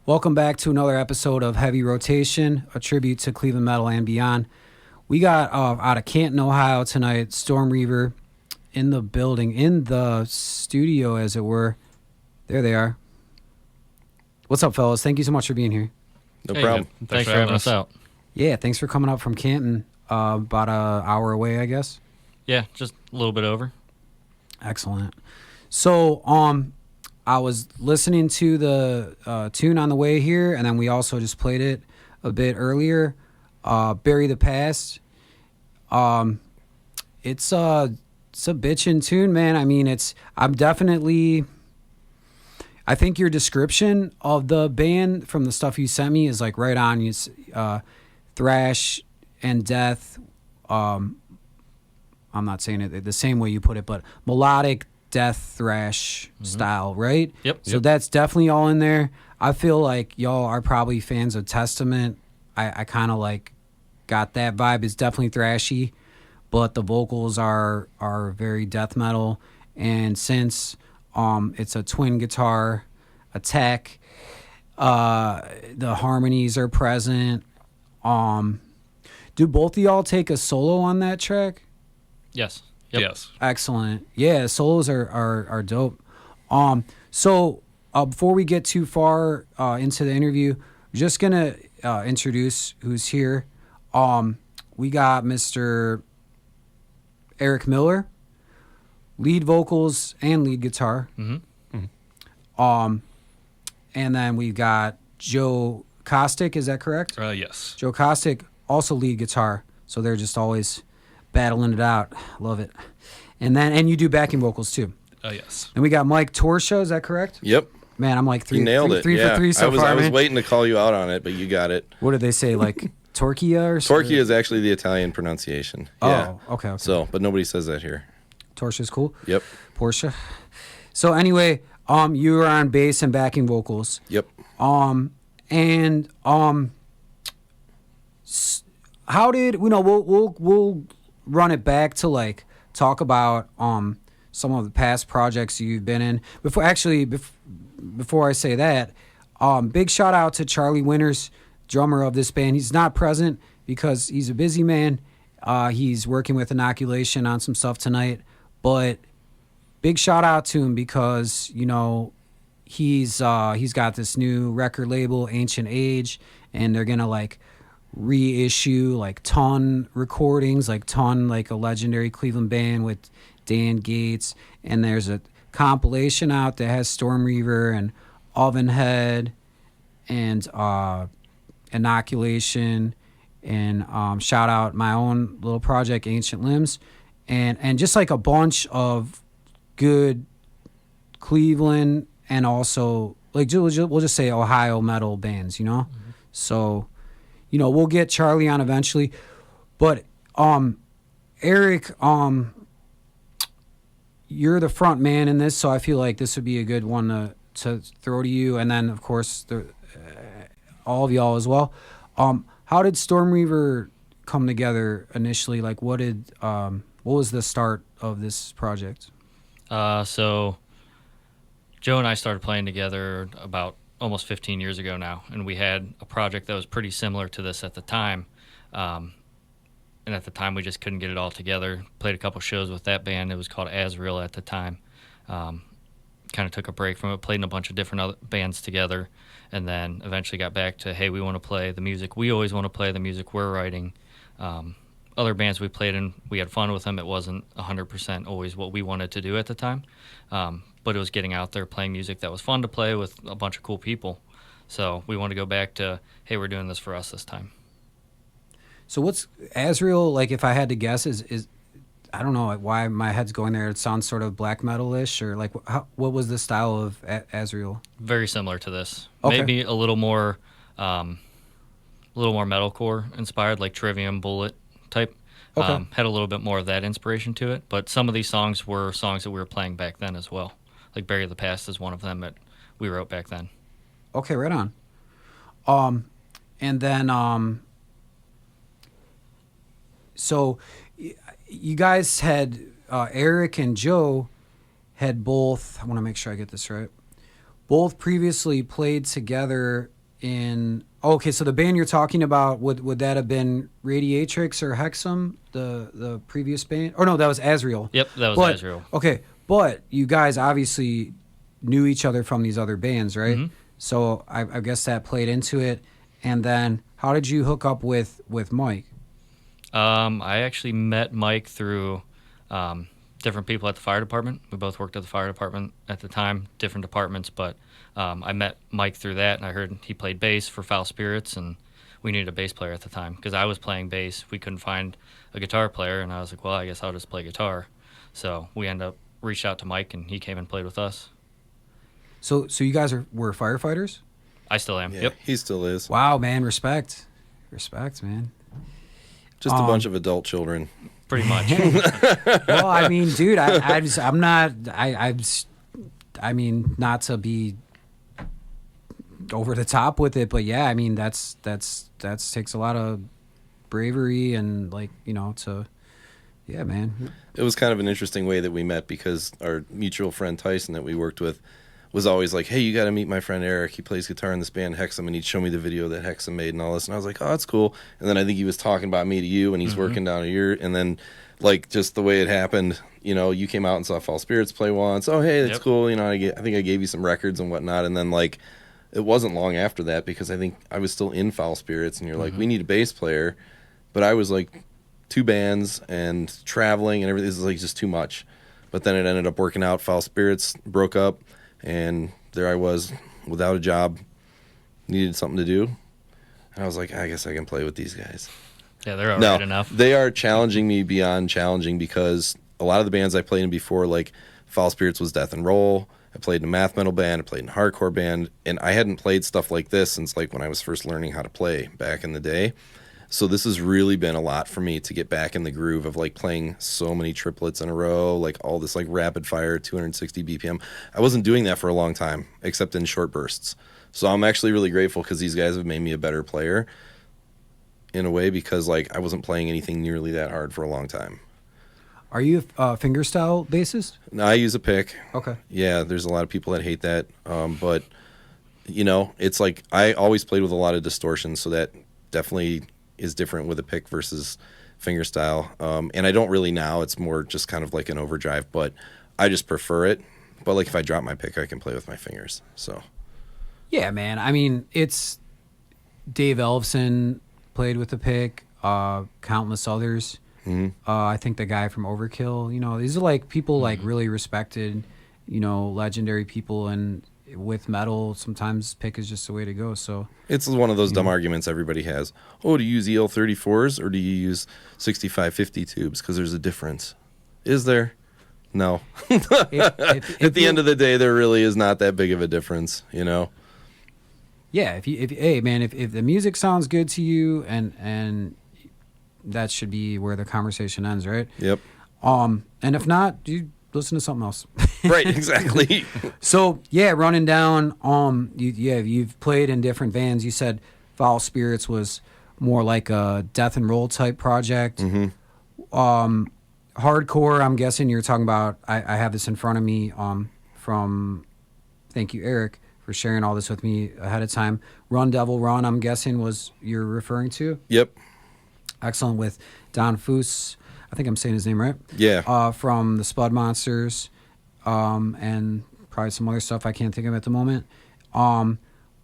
Welcome back to another episode of Heavy Rotation, a tribute to Cleveland metal and beyond. We got out of Canton, Ohio tonight, Storm Reaver in the building, in the studio, as it were. There they are. What's up, fellas? Thank you so much for being here. No problem. Thanks for having us out. Yeah, thanks for coming up from Canton, about an hour away, I guess. Yeah, just a little bit over. Excellent. So, I was listening to the tune on the way here, and then we also just played it a bit earlier. Bury the Past. It's a bitchin' tune, man. I mean, I think your description of the band from the stuff you sent me is like right on. It's thrash and death. I'm not saying it the same way you put it, but melodic death thrash style, right? Yep. So that's definitely all in there. I feel like y'all are probably fans of Testament. I kind of like got that vibe. It's definitely thrashy, but the vocals are very death metal. And since it's a twin guitar attack, the harmonies are present. Do both of y'all take a solo on that track? Yes. Yep. Yes. Excellent. Yeah, solos are dope. So before we get too far into the interview, we're just gonna introduce who's here. We got Mr. Eric Miller, lead vocals and lead guitar. Mm-hmm. And then we've got Joe Kostick. Is that correct? Yes. Joe Kostick, also lead guitar. So they're just always battling it out. Love it. And you do backing vocals too. Yes. And we got Mike Torsha, is that correct? Yep. Man, I'm like three for 3 so far. I was man. waiting to call you out on it, but you got it. What did they say, like Torquia or something? Torquia is actually the Italian pronunciation. Oh, yeah. okay. So, but nobody says that here. Torsha's cool. Yep. Portia. So anyway, you were on bass and backing vocals. Yep. How did we'll run it back to like talk about some of the past projects you've been in. Before I say that, big shout out to Charlie Winters, drummer of this band. He's not present because he's a busy man. He's working with Inoculation on some stuff tonight, but big shout out to him because he's got this new record label, Ancient Age, and they're gonna like reissue like Ton recordings, like Ton, like a legendary Cleveland band with Dan Gates, and there's a compilation out that has Storm Reaver and Oven Head and Inoculation, and shout out my own little project, Ancient Limbs, and just like a bunch of good Cleveland and also like we'll just say Ohio metal bands, So, we'll get Charlie on eventually, but Eric, you're the front man in this, so I feel like this would be a good one to throw to you, and then of course all of y'all as well. How did Storm Reaver come together initially? Like, what was the start of this project? So Joe and I started playing together about almost 15 years ago now, and we had a project that was pretty similar to this at the time. And at the time, we just couldn't get it all together. Played a couple shows with that band. It was called Azrael at the time. Kind of took a break from it, played in a bunch of different other bands together, and then eventually got back to, hey, we want to play the music. We always want to play the music we're writing. Other bands we played in, we had fun with them. It wasn't 100% always what we wanted to do at the time, but it was getting out there, playing music that was fun to play with a bunch of cool people. So we want to go back to, hey, we're doing this for us this time. So what's Azrael, like, if I had to guess, is I don't know why my head's going there. It sounds sort of black metal-ish, or like, what was the style of Azrael? Very similar to this. Okay. Maybe a little more metalcore inspired, like Trivium, Bullet type. Okay. Had a little bit more of that inspiration to it, but some of these songs were songs that we were playing back then as well. Like Bury the Past is one of them that we wrote back then. Okay, right on. And then so you guys had Eric and Joe had both, I want to make sure I get this right, both previously played together okay, so the band you're talking about, would that have been Radiatrix or Hexam, the previous band? Or no, that was Azrael. Yep, that was Azrael. Okay, but you guys obviously knew each other from these other bands, right? Mm-hmm. So I guess that played into it. And then how did you hook up with Mike? I actually met Mike through different people at the fire department. We both worked at the fire department at the time, different departments, but I met Mike through that, and I heard he played bass for Foul Spirits, and we needed a bass player at the time because I was playing bass. We couldn't find a guitar player, and I was like, well, I guess I'll just play guitar. So we reached out to Mike, and he came and played with us. So you guys were firefighters? I still am. Yeah, Yep. he still is. Wow, man, respect, man. Just a bunch of adult children. Pretty much. Well, I mean, dude, I'm not. I mean, not to be over the top with it, but yeah, I mean, that's takes a lot of bravery and yeah, man. It was kind of an interesting way that we met because our mutual friend Tyson that we worked with was always like, hey, you got to meet my friend Eric. He plays guitar in this band Hexam, and he'd show me the video that Hexam made and all this. And I was like, oh, that's cool. And then I think he was talking about me to you, and he's working down here. And then, just the way it happened, you came out and saw Fall Spirits play once. Oh, hey, that's cool. I think I gave you some records and whatnot. And then, it wasn't long after that because I think I was still in Foul Spirits, and you're like, we need a bass player. But I was like 2 bands and traveling and everything. This is just too much. But then it ended up working out. Foul Spirits broke up. And there I was without a job, needed something to do. And I was like, I guess I can play with these guys. Yeah, they're all right enough. They are challenging me beyond challenging because a lot of the bands I played in before, like Foul Spirits was death and roll. I played in a math metal band. I played in a hardcore band. And I hadn't played stuff like this since when I was first learning how to play back in the day. So this has really been a lot for me to get back in the groove of playing so many triplets in a row, all this rapid fire 260 BPM. I wasn't doing that for a long time, except in short bursts. So I'm actually really grateful because these guys have made me a better player in a way because I wasn't playing anything nearly that hard for a long time. Are you a fingerstyle bassist? No, I use a pick. Okay. Yeah, there's a lot of people that hate that, but it's I always played with a lot of distortion, so that definitely is different with a pick versus fingerstyle. And I don't really now. It's more just kind of like an overdrive, but I just prefer it. But if I drop my pick, I can play with my fingers. So yeah, man. I mean, it's Dave Elfson played with the pick, countless others. I think the guy from Overkill, these are people really respected, legendary people, and with metal, sometimes pick is just the way to go. So it's one of those dumb arguments everybody has. Oh, do you use EL34s or do you use 6550 tubes? Because there's a difference. Is there? No. At the end of the day, there really is not that big of a difference, Yeah, if the music sounds good to you, and that should be where the conversation ends, right? Yep. And if not, you listen to something else. Right, exactly. So yeah, running down. You've played in different bands. You said Foul Spirits was more like a death and roll type project. Hardcore. I'm guessing you're talking about. I have this in front of me. From thank you, Eric, for sharing all this with me ahead of time. Run Devil Run. I'm guessing was you're referring to. Yep. Excellent with Don Foose. I think I'm saying his name right. Yeah. From the Spud Monsters, and probably some other stuff I can't think of at the moment.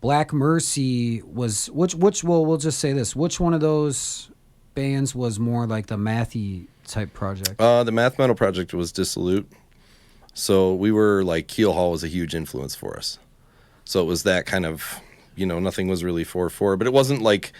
Black Mercy was which? Well, we'll just say this. Which one of those bands was more like the mathy type project? The math metal project was Dissolute. So we were Keel Hall was a huge influence for us. So it was that kind of, nothing was really 4/4, but it wasn't like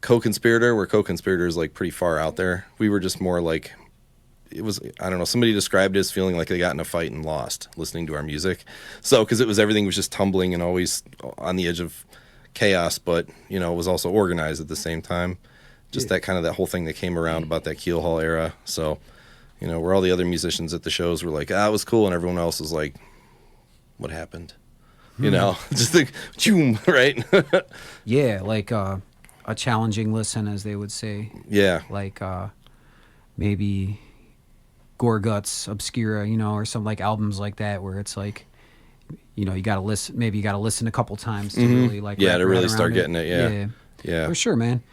Co-Conspirator, where Co-Conspirator is pretty far out there. We were just more it was, I don't know, somebody described it as feeling like they got in a fight and lost listening to our music. So, because everything was just tumbling and always on the edge of chaos, but, it was also organized at the same time. Just that whole thing that came around about that Keel Hall era. So, where all the other musicians at the shows were like, it was cool, and everyone else was like, what happened? Just choom, right? Yeah, a challenging listen, as they would say. Yeah. Maybe Gore Guts, Obscura, or some albums like that where it's you know, you got to listen. Maybe you got to listen a couple times to really like Yeah, wrap to your really head start around getting it. Yeah. for sure, man.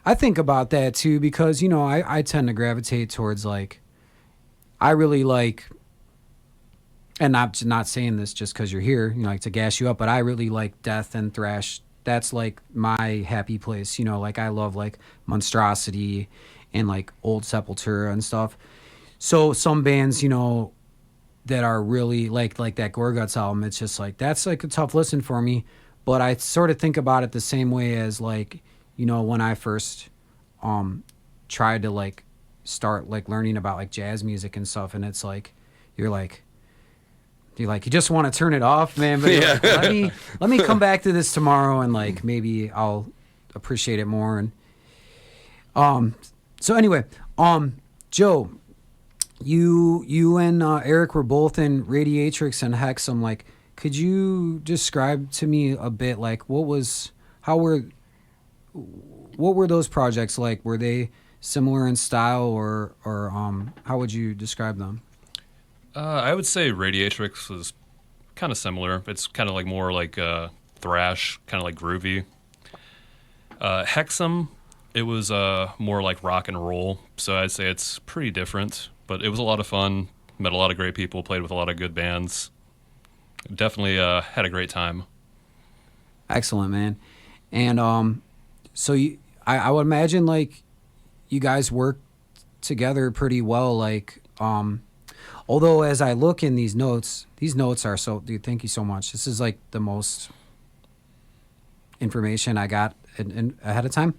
I think about that too because, you know, I tend to gravitate towards like, I really like, and I'm not saying this just because you're here, you know, like to gas you up, but I really like death and thrash. That's like my happy place, you know, like I love like Monstrosity and like Old Sepultura and stuff. So some bands, you know, that are really like that Gorguts album, it's just like, that's like a tough listen for me. But I sort of think about it the same way as like, you know, when I first tried to like start like learning about like jazz music and stuff, and it's like you just want to turn it off, man, but you're like, let me come back to this tomorrow and like maybe I'll appreciate it more. And so anyway, Joe, you and Eric were both in Radiatrix and Hexam. Like, could you describe to me a bit like what were those projects like? Were they similar in style, or how would you describe them? I would say Radiatrix was kind of similar. It's kind of like more like thrash, kind of like groovy. Hexam, it was more like rock and roll, so I'd say it's pretty different. But it was a lot of fun. Met a lot of great people. Played with a lot of good bands. Definitely had a great time. Excellent, man. And so I would imagine like you guys work together pretty well. Like, although as I look in these notes are so. Dude, thank you so much. This is like the most information I got in ahead of time.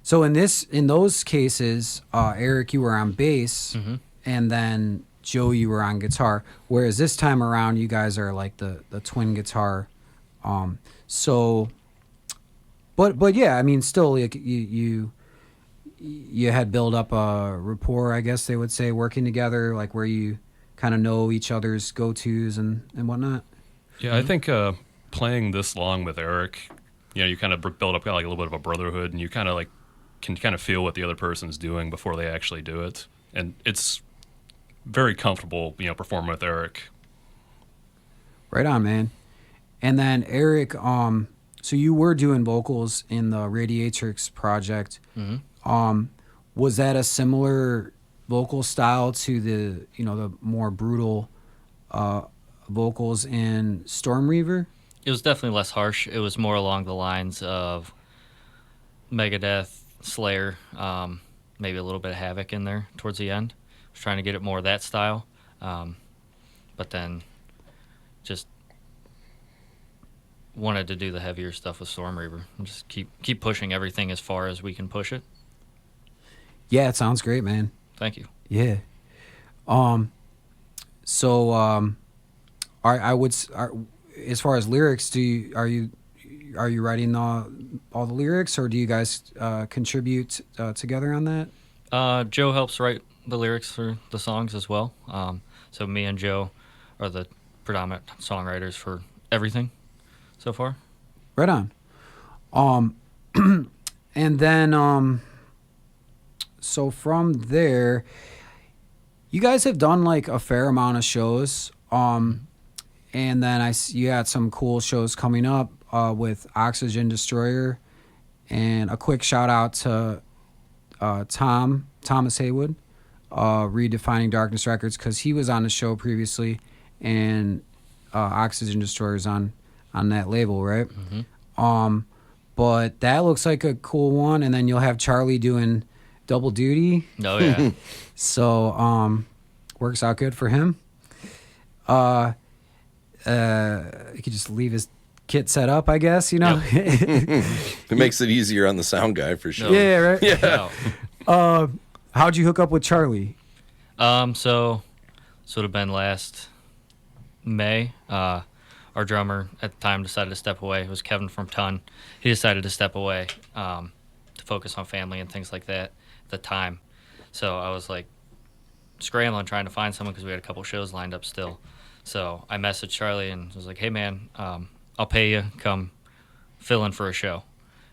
So in those cases, Eric, you were on bass, and then Joe, you were on guitar. Whereas this time around, you guys are like the twin guitar. So, but yeah, I mean, still, like, you had built up a rapport, I guess they would say, working together, like where you kind of know each other's go-tos and whatnot. Yeah, I think playing this long with Eric, you know, you kind of build up like a little bit of a brotherhood, and you kind of like can kind of feel what the other person's doing before they actually do it, and it's very comfortable, you know, performing with Eric. Right on, man. And then Eric, so you were doing vocals in the Radiatrix project. Was that a similar vocal style to the, you know, the more brutal vocals in Storm Reaver? It was definitely less harsh. It was more along the lines of Megadeth, Slayer, maybe a little bit of Havoc in there towards the end. I was trying to get it more that style, but then just wanted to do the heavier stuff with Storm Reaver and just keep pushing everything as far as we can push it. Yeah, it sounds great, man. Thank you. Yeah. So, as far as lyrics, are you writing all the lyrics, or do you guys contribute together on that? Joe helps write the lyrics for the songs as well. So me and Joe are the predominant songwriters for everything so far. Right on. And then, so from there, you guys have done like a fair amount of shows. And then you had some cool shows coming up with Oxygen Destroyer, and a quick shout out to Thomas Haywood, Redefining Darkness Records, because he was on the show previously, and Oxygen Destroyer's on that label, right? But that looks like a cool one, and then you'll have Charlie doing double duty. Oh yeah. So works out good for him. He could just leave his kit set up, I guess, you know. Yep. It makes it easier on the sound guy for sure. Yeah, right. Yeah. How'd you hook up with Charlie? So this would have been last May. Our drummer at the time decided to step away. It was Kevin from Ton. He decided to step away to focus on family and things like that at the time. So I was like scrambling trying to find someone because we had a couple shows lined up still. So I messaged Charlie and was like, hey, man, I'll pay you. Come fill in for a show.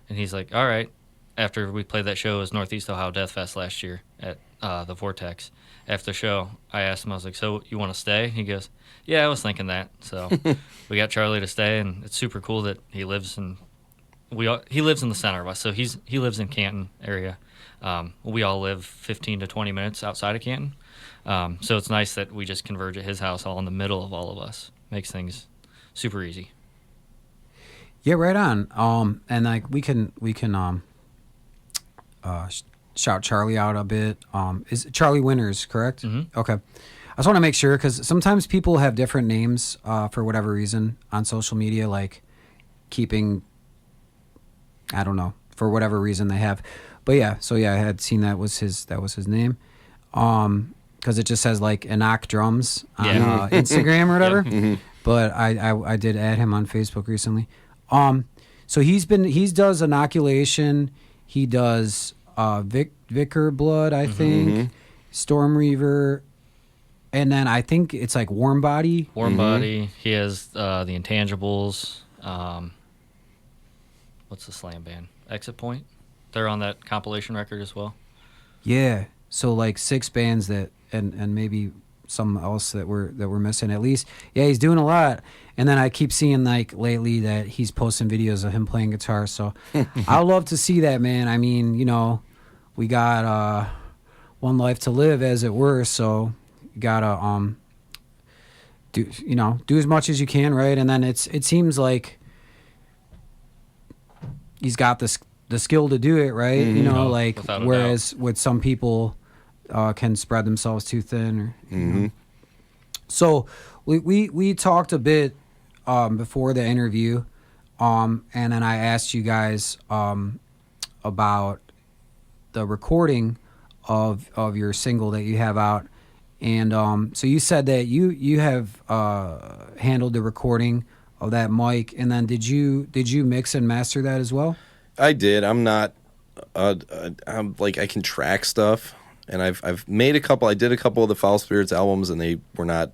And he's like, all right. After we played that show, it was Northeast Ohio Death Fest last year at the Vortex. After the show, I asked him, I was like, so you want to stay? He goes, yeah, I was thinking that. So we got Charlie to stay, and it's super cool that he lives in the center of us. So he lives in Canton area. We all live 15 to 20 minutes outside of Canton. So it's nice that we just converge at his house all in the middle of all of us. Makes things super easy. Yeah, right on. And like we can shout Charlie out a bit. Is Charlie Winters correct? Mm-hmm. Okay. I just want to make sure because sometimes people have different names for whatever reason on social media, like keeping, I don't know, for whatever reason they have. But yeah, so yeah, I had seen that was his name. Because it just says like Enoch Drums on Instagram or whatever. Yeah. Mm-hmm. But I did add him on Facebook recently. So he does inoculation. He does Vicar Blood, I think, Storm Reaver, and then I think it's like Warm Body. Warm Body. He has the Intangibles. What's the slam band? Exit Point. They're on that compilation record as well. Yeah. So like 6 bands that and maybe some else that we're missing at least. Yeah, he's doing a lot. And then I keep seeing like lately that he's posting videos of him playing guitar. So I love to see that, man. I mean, you know, we got one life to live, as it were. So you gotta do as much as you can, right? And then it seems like he's got the skill to do it, right? Mm-hmm. You know, like Without a whereas with some people can spread themselves too thin. Or, you know. So we talked a bit before the interview, and then I asked you guys about the recording of your single that you have out, and so you said that you have handled the recording of that mic, and then did you mix and master that as well? I did. I'm not. I'm like I can track stuff, and I've made a couple. I did a couple of the Foul Spirits albums, and they were not.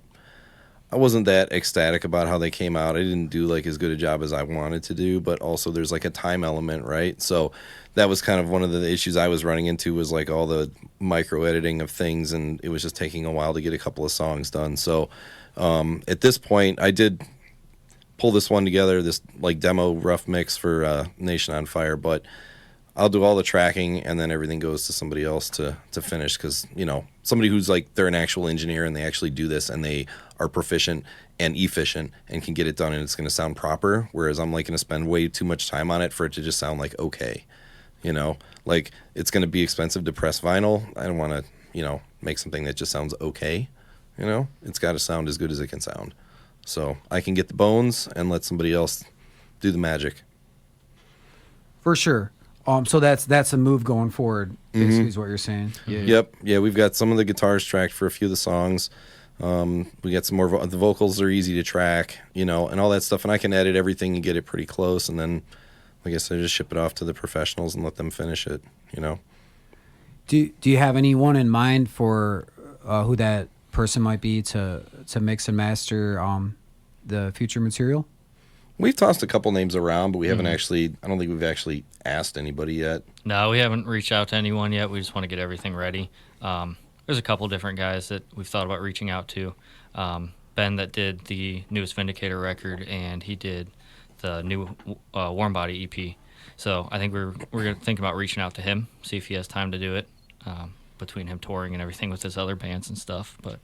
I wasn't that ecstatic about how they came out. I didn't do like as good a job as I wanted to do, but also there's like a time element, right? So that was kind of one of the issues I was running into was like all the micro editing of things, and it was just taking a while to get a couple of songs done. So at this point, I did pull this one together, this like demo rough mix for Nation on Fire, but I'll do all the tracking and then everything goes to somebody else to finish because, you know, somebody who's like they're an actual engineer and they actually do this and they are proficient and efficient and can get it done and it's going to sound proper, whereas I'm like going to spend way too much time on it for it to just sound like okay, you know, like it's going to be expensive to press vinyl. I don't want to, you know, make something that just sounds okay, you know, it's got to sound as good as it can sound. So I can get the bones and let somebody else do the magic. For sure. So that's a move going forward, basically, is what you're saying. Yeah. Yep. Yeah, we've got some of the guitars tracked for a few of the songs. We got some more. The vocals are easy to track, you know, and all that stuff. And I can edit everything and get it pretty close. And then, like I said, just ship it off to the professionals and let them finish it, you know. Do you have anyone in mind for who that person might be to mix and master the future material? We've tossed a couple names around, but we haven't actually. I don't think we've actually asked anybody yet. No, we haven't reached out to anyone yet. We just want to get everything ready. There's a couple different guys that we've thought about reaching out to. Ben that did the newest Vindicator record, and he did the new Warm Body EP. So I think we're going to think about reaching out to him, see if he has time to do it, between him touring and everything with his other bands and stuff. But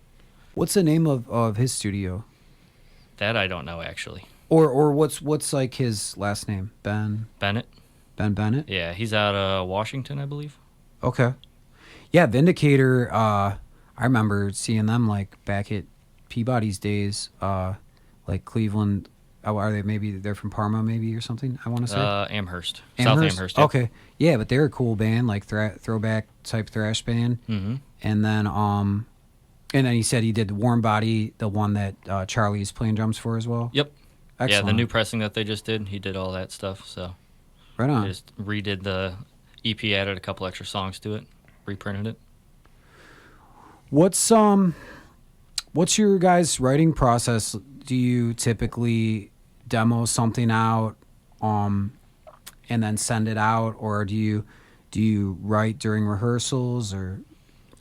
what's the name of his studio? That I don't know, actually. Or what's like his last name? Ben Bennett? Ben Bennett? Yeah, he's out of Washington, I believe. Okay. Yeah, Vindicator, I remember seeing them like back at Peabody's days, like Cleveland. Oh, are they maybe they're from Parma maybe or something, I want to say? Amherst. South Amherst. Yeah. Okay. Yeah, but they're a cool band, like throwback type thrash band. Mm-hmm. And then he said he did the Warm Body, the one that Charlie's playing drums for as well. Yep. Excellent. Yeah, the new pressing that they just did, he did all that stuff. So right on. They just redid the EP, added a couple extra songs to it, reprinted it. What's your guys' writing process? Do you typically demo something out, and then send it out, or do you write during rehearsals, or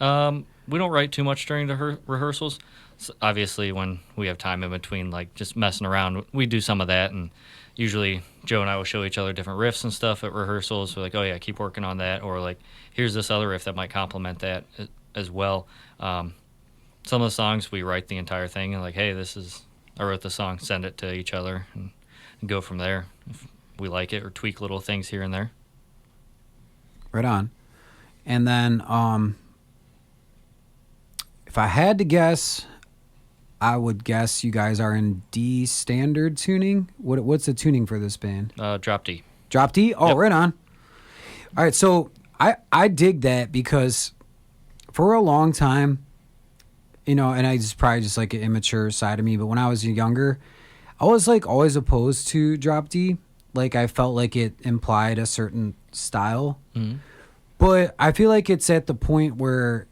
We don't write too much during the rehearsals. So obviously, when we have time in between, like just messing around, we do some of that. And usually, Joe and I will show each other different riffs and stuff at rehearsals. We're like, oh yeah, keep working on that, or like, here's this other riff that might complement that as well. Some of the songs we write the entire thing and like, hey, I wrote the song, send it to each other and go from there if we like it, or tweak little things here and there. Right on. And then if I had to guess, I would guess you guys are in D standard tuning. What's the tuning for this band? Drop D. Drop D? Oh, Yep. Right on. All right, so I dig that because for a long time, and it's probably just like an immature side of me, but when I was younger, I was like always opposed to Drop D. Like I felt like it implied a certain style. Mm-hmm. But I feel like it's at the point where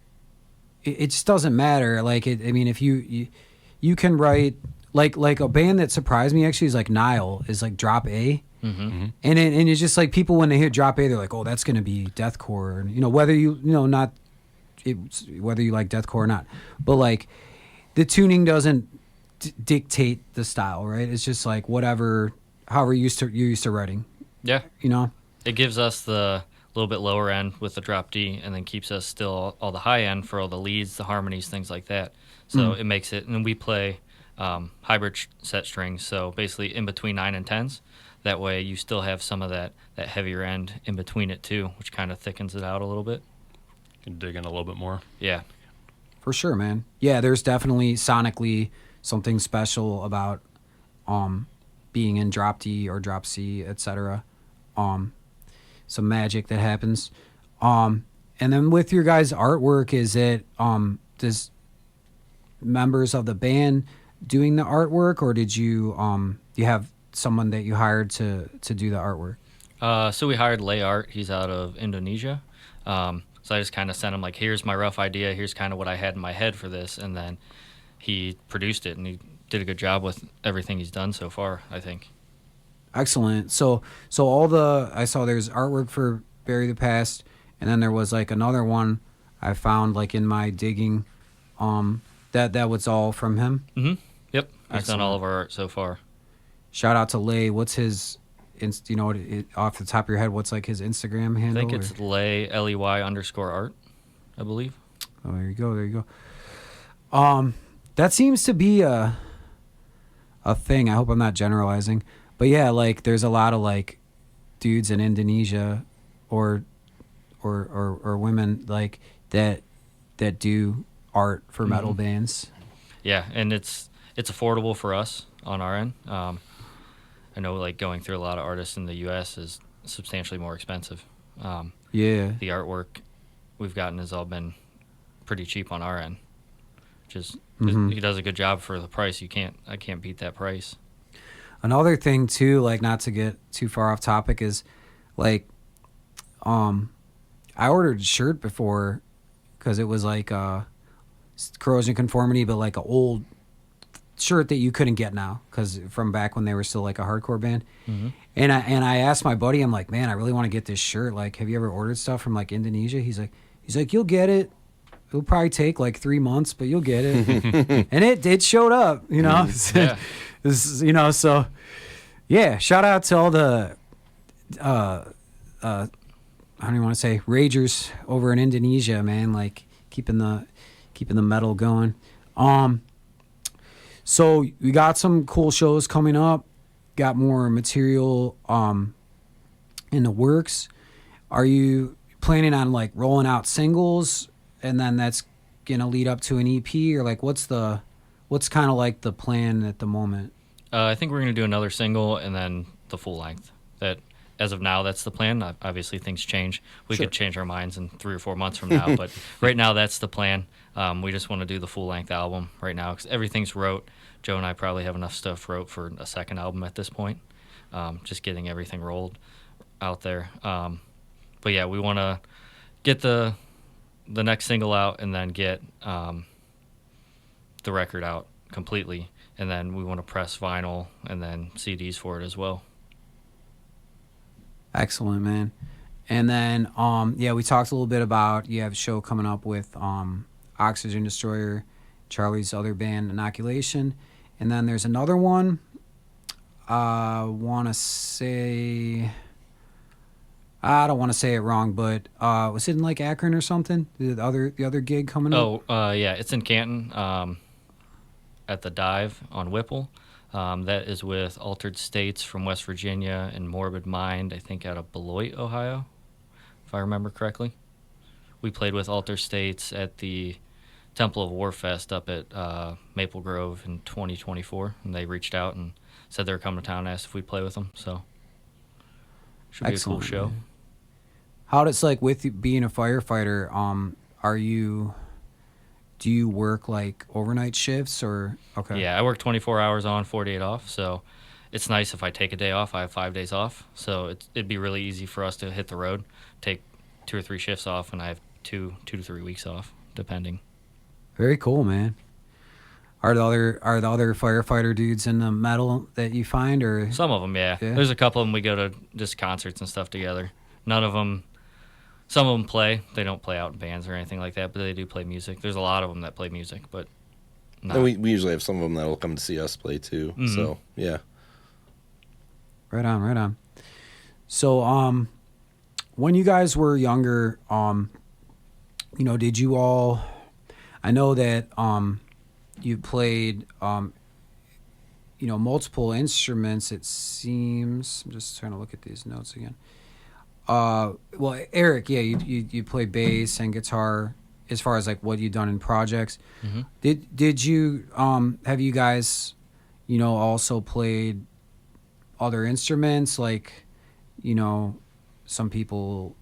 it just doesn't matter. Like if you can write like a band that surprised me actually is like Nile is like Drop A. Mm-hmm. Mm-hmm. And it's just like people when they hear Drop A, they're like, oh, that's gonna be deathcore. And whether whether you like deathcore or not, but like the tuning doesn't dictate the style, right? It's just like however you're used to writing. Yeah. It gives us the little bit lower end with the Drop D, and then keeps us still all the high end for all the leads, the harmonies, things like that. So it makes it, and we play hybrid set strings, so basically in between 9 and 10s. That way you still have some of that heavier end in between it too, which kind of thickens it out a little bit. Can dig in a little bit more. Yeah. For sure, man. Yeah, there's definitely sonically something special about being in Drop D or Drop C, etc. Some magic that happens. And then with your guys' artwork, is it does members of the band doing the artwork, or did you have someone that you hired to do the artwork? So we hired Lay Art. He's out of Indonesia. So I just kind of sent him like, here's my rough idea. Here's kind of what I had in my head for this. And then he produced it, and he did a good job with everything he's done so far, I think. Excellent. So I saw there's artwork for Bury the Past, and then there was like another one I found like in my digging, that was all from him. Mm-hmm. Yep. He's Excellent. done all of our art so far. Shout out to Lay. What's his, off the top of your head, what's like his Instagram handle? I think it's Lay, LEY_art, I believe. Oh, there you go. That seems to be a thing. I hope I'm not generalizing, but yeah, like there's a lot of like dudes in Indonesia or women like that do art for metal bands. Yeah, and it's affordable for us on our end. I know like going through a lot of artists in the U.S. is substantially more expensive. Yeah. The artwork we've gotten has all been pretty cheap on our end. Just he does a good job for the price. I can't beat that price. Another thing too, like not to get too far off topic, is like I ordered a shirt before because it was like corrosion conformity, but like an old shirt that you couldn't get now because from back when they were still like a hardcore band. Mm-hmm. And I asked my buddy, I'm like, man, I really want to get this shirt. Like, have you ever ordered stuff from like Indonesia? He's like, you'll get it. It'll probably take like 3 months, but you'll get it. And it showed up, Yeah. So yeah, shout out to all the I don't even want to say ragers over in Indonesia, man, like keeping the metal going. So we got some cool shows coming up, got more material in the works. Are you planning on like rolling out singles and then that's gonna lead up to an EP, or like what's kind of like the plan at the moment? I think we're gonna do another single and then the full length. That as of now, that's the plan. Obviously, things change. We Sure. could change our minds in 3 or 4 months from now, but right now, that's the plan. We just want to do the full-length album right now because everything's wrote. Joe and I probably have enough stuff wrote for a second album at this point. Just getting everything rolled out there. But yeah, we want to get the next single out and then get the record out completely, and then we want to press vinyl and then CDs for it as well. Excellent, man. And then, yeah, we talked a little bit about you have a show coming up with Oxygen Destroyer, Charlie's other band, Inoculation. And then there's another one. Want to say, I don't want to say it wrong, but was it in like Akron or something? The other gig coming up? Yeah, it's in Canton at the Dive on Whipple. That is with Altered States from West Virginia and Morbid Mind, I think, out of Beloit, Ohio, if I remember correctly. We played with Altered States at the Temple of Warfest up at Maple Grove in 2024, and they reached out and said they were coming to town and asked if we'd play with them. So should be Excellent, a cool show. man. How does, like, with you being a firefighter, do you work like overnight shifts or okay? Yeah, I work 24 hours on, 48 off. So it's nice if I take a day off. I have 5 days off, so it'd be really easy for us to hit the road, take 2 or 3 shifts off, and I have two to 3 weeks off, depending. Very cool, man. Are the other firefighter dudes in the metal that you find, or Some of them, yeah. Yeah. There's a couple of them we go to just concerts and stuff together. None of them. Some of them play. They don't play out in bands or anything like that, but they do play music. There's a lot of them that play music, but not. And we usually have some of them that'll come to see us play too. Mhm. So yeah. Right on. So, when you guys were younger, did you all? I know that you played, multiple instruments. It seems. I'm just trying to look at these notes again. Well, Eric, yeah, you play bass and guitar. As far as like what you've done in projects, did you have you guys, also played other instruments? Like, some people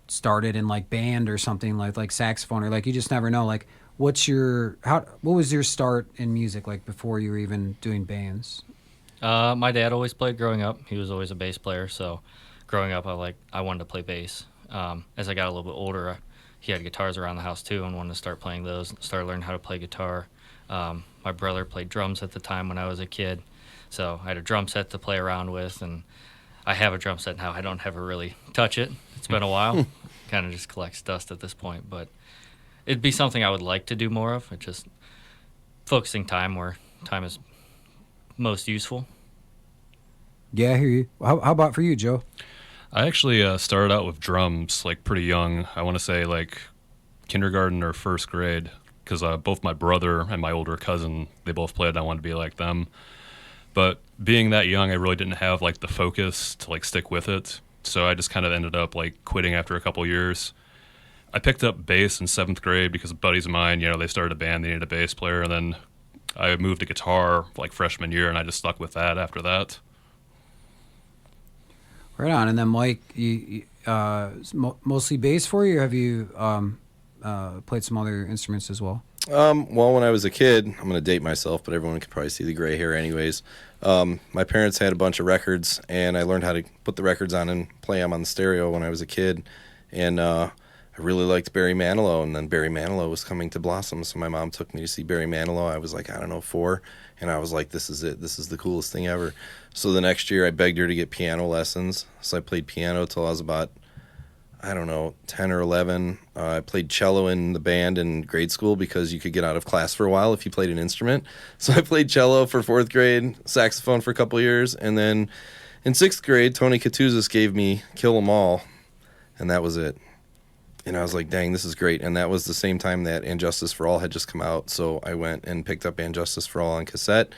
started in like band or something like saxophone, or like you just never know. Like, what was your start in music like before you were even doing bands? My dad always played growing up. He was always a bass player, so growing up I wanted to play bass. As I got a little bit older, he had guitars around the house too and wanted to start playing those. Started learning how to play guitar. My brother played drums at the time when I was a kid, so I had a drum set to play around with, and I have a drum set now. I don't ever really touch it. It's been a while. Kind of just collects dust at this point, but it'd be something I would like to do more of. It's just focusing time where time is most useful. Yeah, I hear you. How about for you, Joe? I actually started out with drums like pretty young. I want to say like kindergarten or first grade, because both my brother and my older cousin, they both played and I wanted to be like them. But being that young, I really didn't have like the focus to like stick with it. So I just kind of ended up like quitting after a couple years. I picked up bass in 7th grade because buddies of mine, they started a band, they needed a bass player, and then I moved to guitar like freshman year, and I just stuck with that after that. Right on. And then Mike, you mostly bass for you, or have you played some other instruments as well? Well, when I was a kid, I'm going to date myself, but everyone can probably see the gray hair anyways. My parents had a bunch of records, and I learned how to put the records on and play them on the stereo when I was a kid. And I really liked Barry Manilow, and then Barry Manilow was coming to Blossom, so my mom took me to see Barry Manilow. I was like, 4, and I was like, this is it. This is the coolest thing ever. So the next year, I begged her to get piano lessons. So I played piano till I was about, 10 or 11. I played cello in the band in grade school because you could get out of class for a while if you played an instrument. So I played cello for 4th grade, saxophone for a couple years, and then in 6th grade, Tony Katuzis gave me Kill 'Em All, and that was it. And I was like, dang, this is great. And that was the same time that And Justice for All had just come out. So I went and picked up And Justice for All on cassette.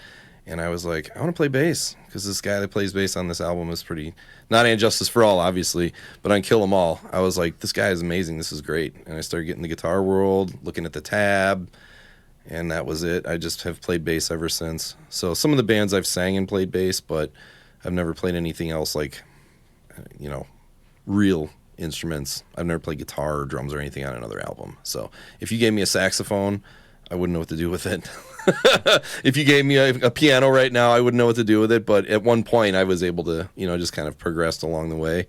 And I was like, I want to play bass. Because this guy that plays bass on this album is pretty... Not And Justice for All, obviously. But on Kill 'Em All, I was like, this guy is amazing. This is great. And I started getting the Guitar World, looking at the tab. And that was it. I just have played bass ever since. So some of the bands I've sang and played bass, but I've never played anything else like, real instruments. I've never played guitar or drums or anything on another album. So if you gave me a saxophone, I wouldn't know what to do with it. If you gave me a piano right now, I wouldn't know what to do with it. But at one point, I was able to, just kind of progressed along the way.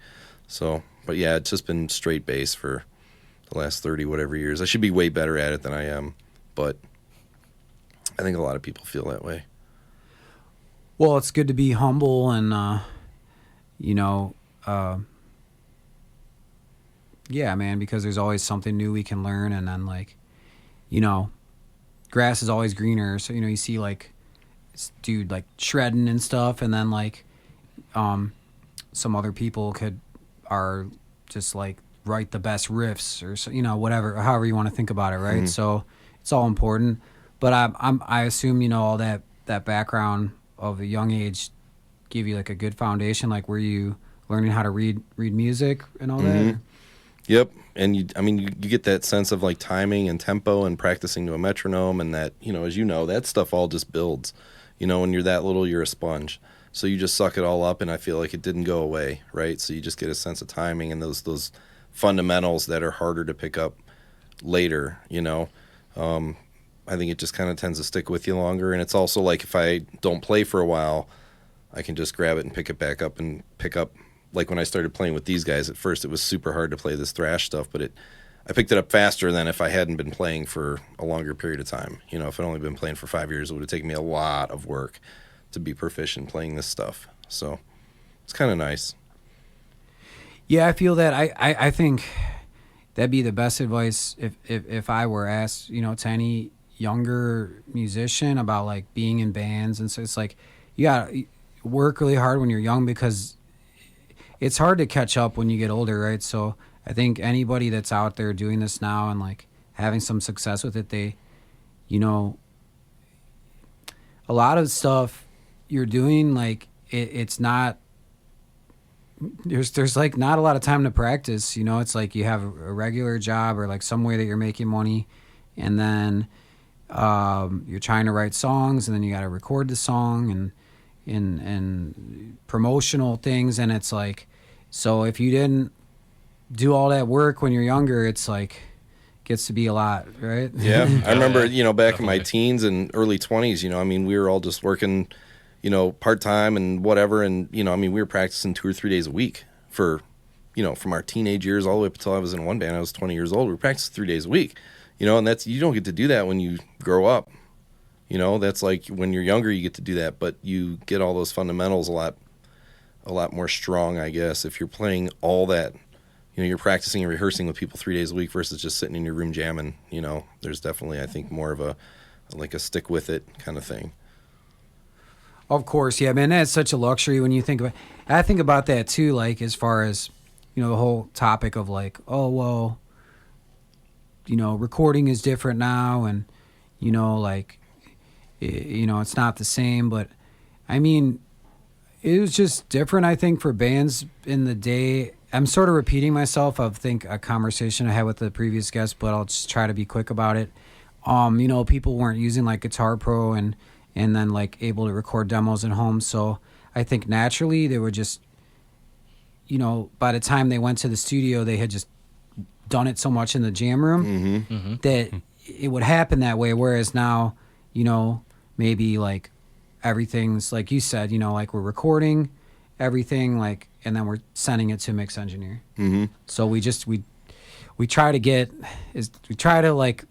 So, but yeah, it's just been straight bass for the last 30 whatever years. I should be way better at it than I am, but I think a lot of people feel that way. Well, it's good to be humble and, Yeah, man, because there's always something new we can learn, and then like, you know, grass is always greener. So you see like this dude like shredding and stuff, and then like, some other people are just like write the best riffs or so, whatever, however you want to think about it, right? Mhm. So it's all important. But I assume all that background of a young age give you like a good foundation. Like, were you learning how to read music and all that? Mhm. Yep. And you get that sense of like timing and tempo and practicing to a metronome, and that, as that stuff all just builds. When you're that little, you're a sponge. So you just suck it all up, and I feel like it didn't go away, right? So you just get a sense of timing and those fundamentals that are harder to pick up later, I think it just kind of tends to stick with you longer. And it's also like if I don't play for a while, I can just grab it and pick it back up and pick up. Like when I started playing with these guys, at first it was super hard to play this thrash stuff, but I picked it up faster than if I hadn't been playing for a longer period of time. If I'd only been playing for 5 years, it would have taken me a lot of work to be proficient playing this stuff. So it's kind of nice. Yeah, I feel that. I think that'd be the best advice if I were asked, to any younger musician about like being in bands. And so it's like you gotta work really hard when you're young, because it's hard to catch up when you get older, right? So I think anybody that's out there doing this now and like having some success with it, they, a lot of stuff you're doing, like it's not, there's like not a lot of time to practice. It's like you have a regular job or like some way that you're making money, and then you're trying to write songs, and then you got to record the song and promotional things. And it's like, so if you didn't do all that work when you're younger, it's like gets to be a lot, right? Yeah. I remember, back in my Definitely. teens and early 20s, we were all just working, part-time and whatever. And, we were practicing 2 or 3 days a week for, from our teenage years all the way up until I was in one band. I was 20 years old. We were practicing 3 days a week, and you don't get to do that when you grow up. That's like when you're younger, you get to do that, but you get all those fundamentals a lot more strong, I guess, if you're playing all that. You're practicing and rehearsing with people 3 days a week versus just sitting in your room jamming. There's definitely, I think, more of a stick with it kind of thing. Of course, yeah, man, that's such a luxury when you think about. I think about that too, like as far as the whole topic of like, oh well, recording is different now, and like, it's not the same. But I mean, it was just different, I think, for bands in the day. I'm sort of repeating myself. I think a conversation I had with the previous guest, but I'll just try to be quick about it. People weren't using like Guitar Pro and then like able to record demos at home. So I think naturally they were just, by the time they went to the studio, they had just done it so much in the jam room that it would happen that way. Whereas now, maybe like everything's like you said, like we're recording everything, like, and then we're sending it to a mix engineer. So we try to like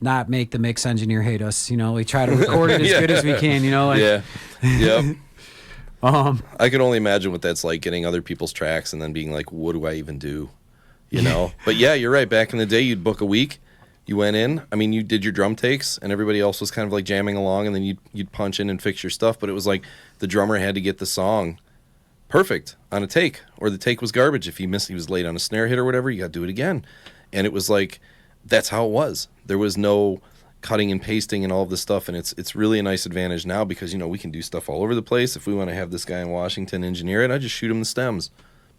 not make the mix engineer hate us. We try to record it as good as we can. Like, yeah, yep. I can only imagine what that's like, getting other people's tracks and then being like, what do I even do? But yeah, you're right. Back in the day, you'd book a week. You went in. I mean, you did your drum takes, and everybody else was kind of like jamming along, and then you'd punch in and fix your stuff. But it was like the drummer had to get the song perfect on a take, or the take was garbage. If he was late on a snare hit or whatever, you got to do it again. And it was like, that's how it was. There was no cutting and pasting and all of this stuff, and it's really a nice advantage now because, we can do stuff all over the place. If we want to have this guy in Washington engineer it, I just shoot him the stems.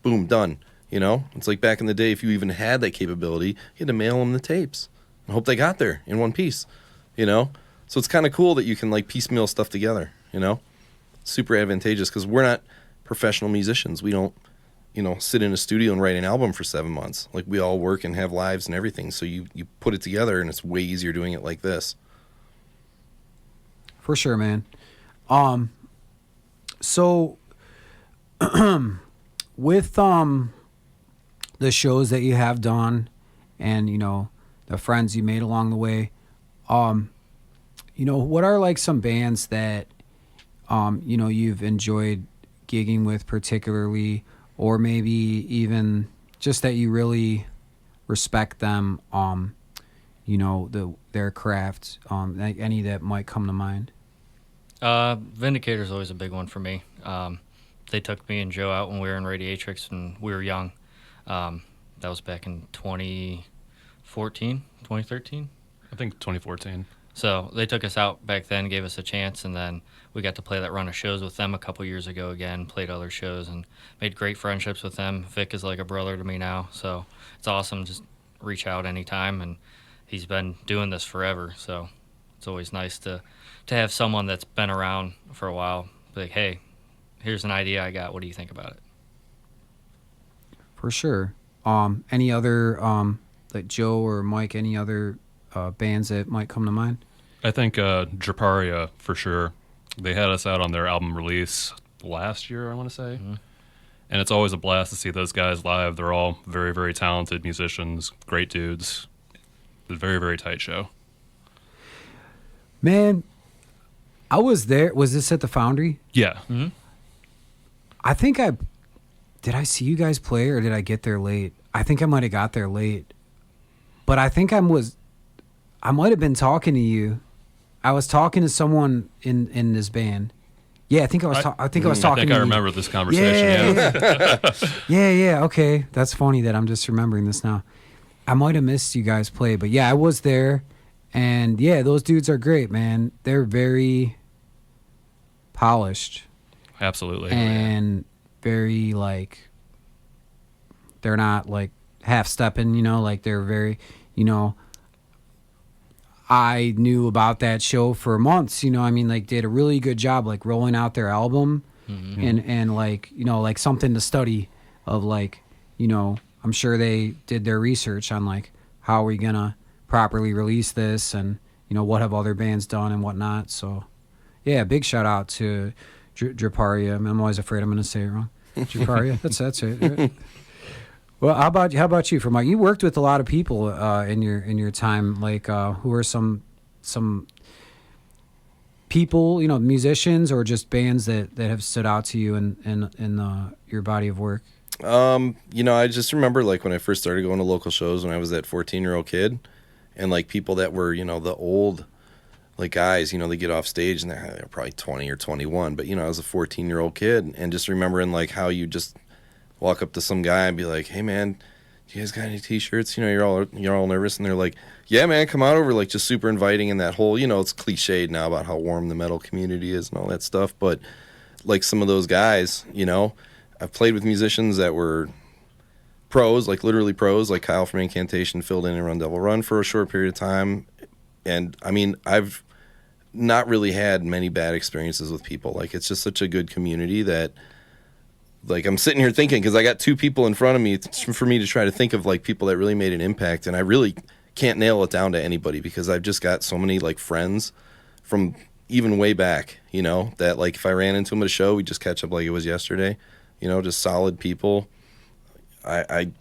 Boom, done. It's like back in the day, if you even had that capability, you had to mail them the tapes and hope they got there in one piece, So it's kind of cool that you can like piecemeal stuff together, Super advantageous because we're not professional musicians. We don't, sit in a studio and write an album for 7 months. Like, we all work and have lives and everything. So you put it together, and it's way easier doing it like this. For sure, man. So with the shows that you have done and the friends you made along the way, what are like some bands that you've enjoyed gigging with particularly, or maybe even just that you really respect them, their craft, like any that might come to mind? Vindicator's always a big one for me. They took me and Joe out when we were in Radiatrix and we were young. That was back in 2014, 2013? I think 2014. So they took us out back then, gave us a chance, and then we got to play that run of shows with them a couple years ago again, played other shows, and made great friendships with them. Vic is like a brother to me now, so it's awesome. Just reach out anytime, and he's been doing this forever, so it's always nice to have someone that's been around for a while, be like, hey, here's an idea I got. What do you think about it? For sure. Any other, like Joe or Mike, any other bands that might come to mind? I think Draparia, for sure. They had us out on their album release last year, I want to say. Mm-hmm. And it's always a blast to see those guys live. They're all very, very talented musicians, great dudes. It's a very, very tight show. Man, I was there. Was this at the Foundry? Yeah. Mm-hmm. I think did I see you guys play or did I get there late? I think I might have got there late. But I think I might have been talking to you. I was talking to someone in this band. Yeah, I think I was talking I to you. I remember this conversation. Yeah. Okay. That's funny that I'm just remembering this now. I might have missed you guys play, but yeah, I was there. And yeah, those dudes are great, man. They're very polished. Absolutely. And very like, they're not like half stepping, like they're very, I knew about that show for months, like did a really good job like rolling out their album and like, like something to study of like, I'm sure they did their research on like how are we going to properly release this and, what have other bands done and whatnot. So yeah, big shout out to Draparia. I'm always afraid I'm going to say it wrong. Draparia, that's it. Right? Well, how about you, for Mike? You worked with a lot of people in your time. Like, who are some people, musicians or just bands that have stood out to you in your body of work? I just remember like when I first started going to local shows when I was that 14-year-old kid, and like people that were the old like guys, they get off stage and they're probably 20 or 21, but I was a 14-year-old kid, and just remembering like how you just walk up to some guy and be like, hey man, do you guys got any t-shirts? You're all nervous, and they're like, yeah man, come on over, like just super inviting, and that whole, it's cliched now about how warm the metal community is and all that stuff, but like some of those guys, I've played with musicians that were pros, like literally pros, like Kyle from Incantation filled in and Run Devil Run for a short period of time, and I mean, I've not really had many bad experiences with people. Like it's just such a good community that like I'm sitting here thinking, because I got two people in front of me for me to try to think of like people that really made an impact, and I really can't nail it down to anybody because I've just got so many like friends from even way back, that like if I ran into them at a show, we just catch up like it was yesterday, just solid people. I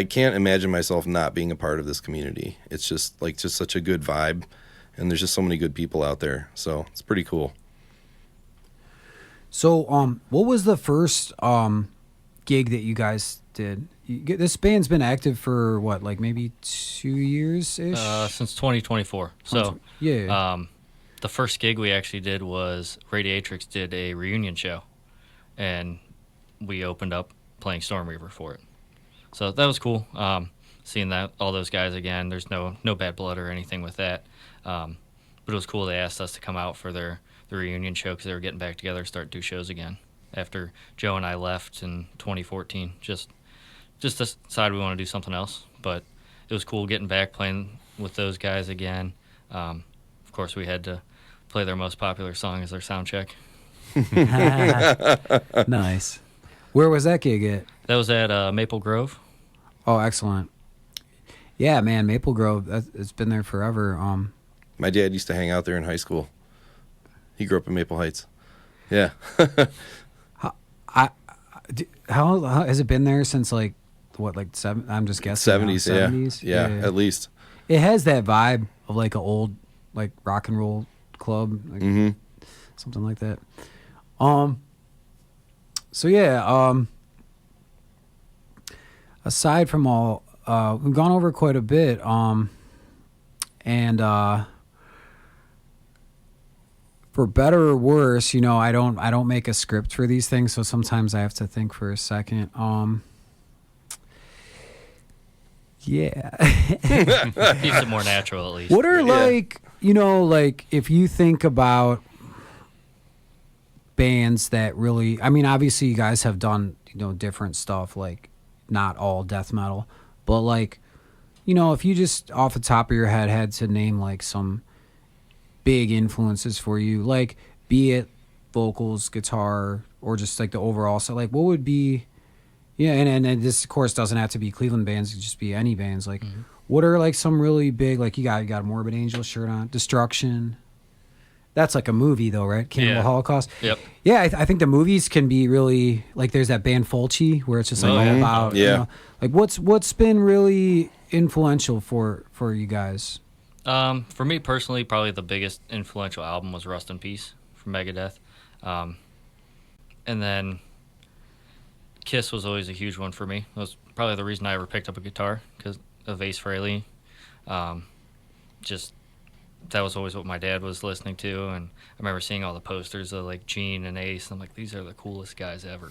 can't imagine myself not being a part of this community. It's just such a good vibe, and there's just so many good people out there, so it's pretty cool. So, what was the first gig that you guys did? This band's been active for what, like maybe 2 years ish? Since 2024. So, yeah. The first gig we actually did was Radiatrix did a reunion show, and we opened up playing Storm Reaver for it. So that was cool. Seeing all those guys again. There's no bad blood or anything with that. But it was cool. They asked us to come out for the reunion show because they were getting back together, start do shows again after Joe and I left in 2014. Just decided we want to do something else, but it was cool getting back playing with those guys again. Of course, we had to play their most popular song as their sound check. Nice. Where was that gig at? That was at Maple Grove. Oh, excellent. Yeah, man, Maple Grove. It's been there forever. My dad used to hang out there in high school. He grew up in Maple Heights. Yeah. How has it been there since like what, like I'm just guessing. 70s, now, 70s? Yeah, at least. It has that vibe of like an old like rock and roll club, like something like that. So yeah, aside from all we've gone over quite a bit. And for better or worse, I don't make a script for these things, so sometimes I have to think for a second. Yeah. Keeps it more natural, at least. What are like if you think about bands that really, I mean, obviously you guys have done different stuff, like not all death metal, but like if you just off the top of your head had to name like some big influences for you, like be it vocals, guitar, or just like the overall, so like what would be, and this of course doesn't have to be Cleveland bands, it could just be any bands, like what are like some really big, like you got a Morbid Angel shirt on, Destruction. That's like a movie though, right? Cannibal Holocaust. Yep. Yeah, I think the movies can be really, like there's that band Fulci where it's just like all about like what's been really influential for you guys. For me personally, probably the biggest influential album was Rust in Peace from Megadeth. And then Kiss was always a huge one for me. That was probably the reason I ever picked up a guitar, because of Ace Frehley. Just that was always what my dad was listening to, and I remember seeing all the posters of like Gene and Ace. I'm like, these are the coolest guys ever.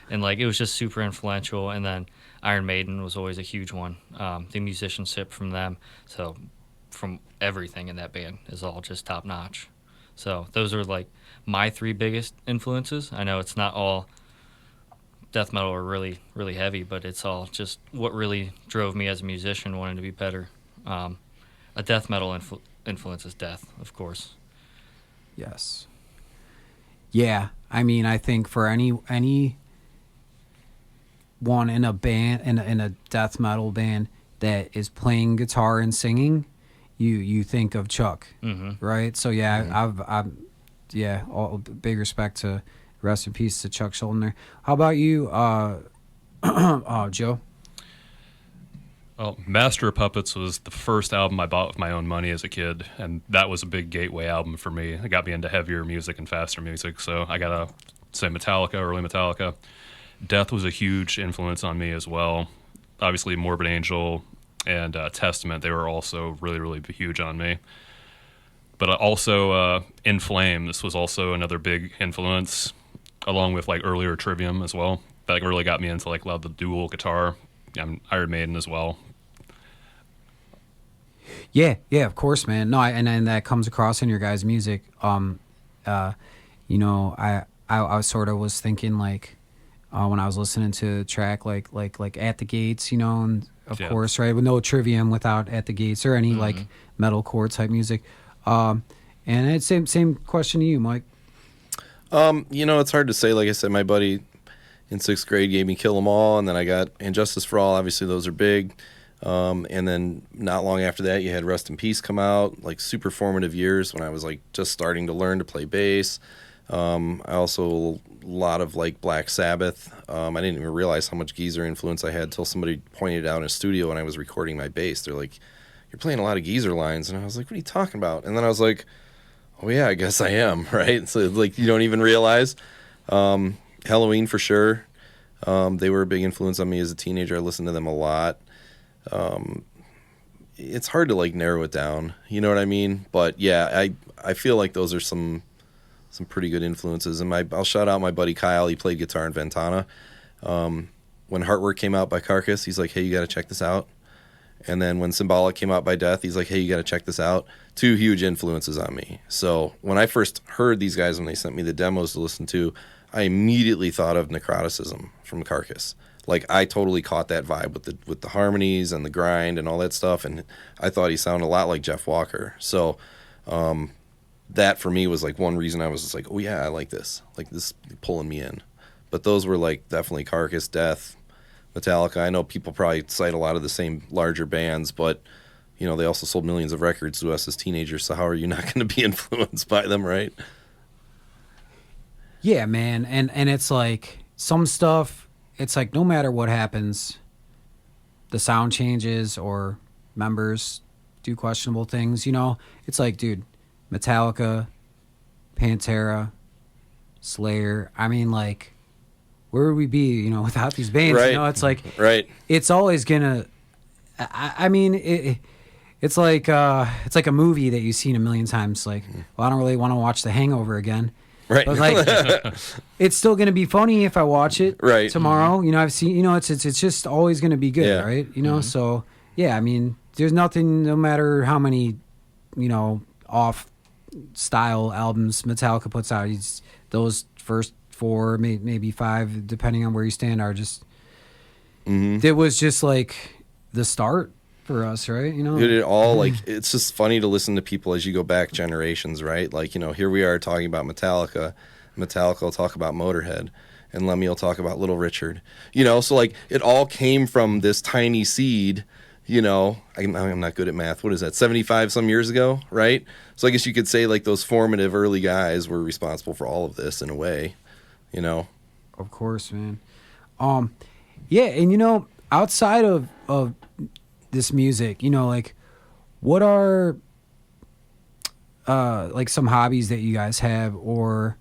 And like it was just super influential. And then Iron Maiden was always a huge one. The musicianship from them, so from everything in that band is all just top notch. So those are like my three biggest influences. I know it's not all death metal or really, really heavy, but it's all just what really drove me as a musician, wanting to be better. A death metal influence is death, of course. Yes. Yeah, I mean, I think for any one in a band, in a death metal band that is playing guitar and singing, you think of Chuck, right? So yeah, I've all big respect to, rest in peace to Chuck Schuldiner. How about you, Joe? Well, Master of Puppets was the first album I bought with my own money as a kid, and that was a big gateway album for me. It got me into heavier music and faster music, so I gotta say Metallica, early Metallica. Death was a huge influence on me as well. Obviously, Morbid Angel and Testament, they were also really, really huge on me. But also In Flames was also another big influence, along with like earlier Trivium as well. That really got me into like a lot of the dual guitar. Iron Maiden as well. Yeah, of course, man. No, and that comes across in your guys' music. I sort of was thinking like when I was listening to the track like At the Gates, and of course, right, with no Trivium without At the Gates or any like metalcore type music. And it's same question to you, Mike. It's hard to say. Like I said, my buddy in 6th grade gave me Kill 'Em All, and then I got And Justice for All. Obviously, those are big. And then not long after that, you had Rust in Peace come out, like super formative years when I was like just starting to learn to play bass. I also, a lot of like Black Sabbath. I didn't even realize how much Geezer influence I had until somebody pointed it out in a studio when I was recording my bass. They're like, "You're playing a lot of Geezer lines." And I was like, "What are you talking about?" And then I was like, "Oh yeah, I guess I am," right? So like you don't even realize. Halloween for sure. They were a big influence on me as a teenager. I listened to them a lot. It's hard to like narrow it down, you know what I mean? But yeah, I feel like those are some pretty good influences. And I'll shout out my buddy Kyle. He played guitar in Ventana. When Heartwork came out by Carcass, he's like, "Hey, you got to check this out." And then when Symbolic came out by Death, he's like, "Hey, you got to check this out." Two huge influences on me. So when I first heard these guys, when they sent me the demos to listen to, I immediately thought of Necroticism from Carcass. Like I totally caught that vibe with the harmonies and the grind and all that stuff, and I thought he sounded a lot like Jeff Walker. So that for me was like one reason I was just like, "Oh yeah, I like this pulling me in." But those were like definitely Carcass, Death, Metallica. I know people probably cite a lot of the same larger bands, but they also sold millions of records to us as teenagers. So how are you not going to be influenced by them, right? Yeah, man, and it's like some stuff. It's like no matter what happens, the sound changes or members do questionable things. It's like, dude, Metallica, Pantera, Slayer. I mean, like, where would we be, without these bands? Right. It's like, right. It's always gonna. I mean, it's like a movie that you've seen a million times. Like, well, I don't really want to watch The Hangover again. Right. But like, it's still gonna be funny if I watch it right. tomorrow. You know, I've seen. You know, it's just always gonna be good, Yeah. right? You know, so yeah. I mean, there's nothing. No matter how many, off style albums Metallica puts out, those first 4, maybe 5, depending on where you stand, are just. It was just like the start for us, right? You know, it all like it's just funny to listen to people as you go back generations, right? Like, here we are talking about Metallica. Metallica will talk about Motorhead, and Lemmy will talk about Little Richard. So like it all came from this tiny seed. I'm not good at math. What is that? 75 some years ago, right? So I guess you could say like those formative early guys were responsible for all of this in a way. Of course, man. Yeah, and outside of this music, like what are like some hobbies that you guys have, or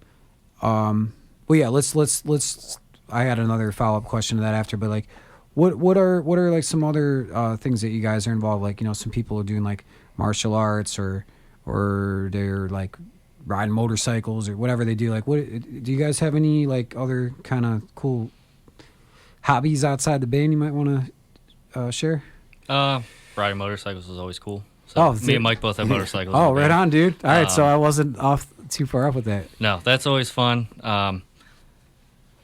well, yeah, let's I had another follow-up question to that after, but like what are like some other things that you guys are involved, like some people are doing like martial arts or they're like riding motorcycles or whatever they do. Like, what do you guys have any like other kind of cool hobbies outside the band you might want to share? Riding motorcycles was always cool. So me and Mike both have motorcycles. Oh, right on, dude. All right, so I wasn't off too far up with that. No, that's always fun. I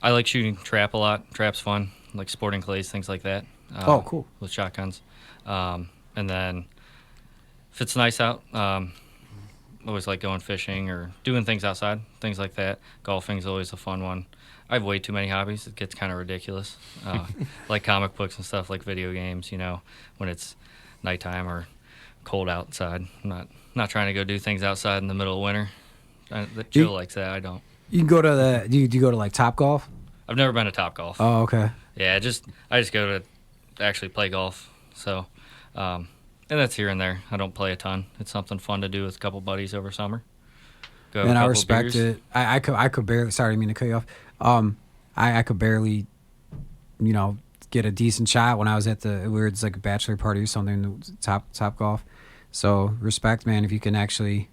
like shooting trap a lot. Trap's fun, like sporting clays, things like that. Oh, cool. With shotguns. And then if it's nice out, always like going fishing or doing things outside, things like that. Golfing's always a fun one. I have way too many hobbies. It gets kind of ridiculous. Like comic books and stuff, like video games, when it's nighttime or cold outside. I'm not trying to go do things outside in the middle of winter. Jill likes that. I don't. You can go to do you go to like Top Golf? I've never been to Top Golf. Oh, okay. Yeah, I just go to actually play golf. So, and that's here and there. I don't play a ton. It's something fun to do with a couple buddies over summer. Go have a And I couple respect beers. it. I could barely. Sorry, I didn't mean to cut you off. I could barely, get a decent shot when I was at it's like a bachelor party or something. Top Golf. So respect, man. If you can actually,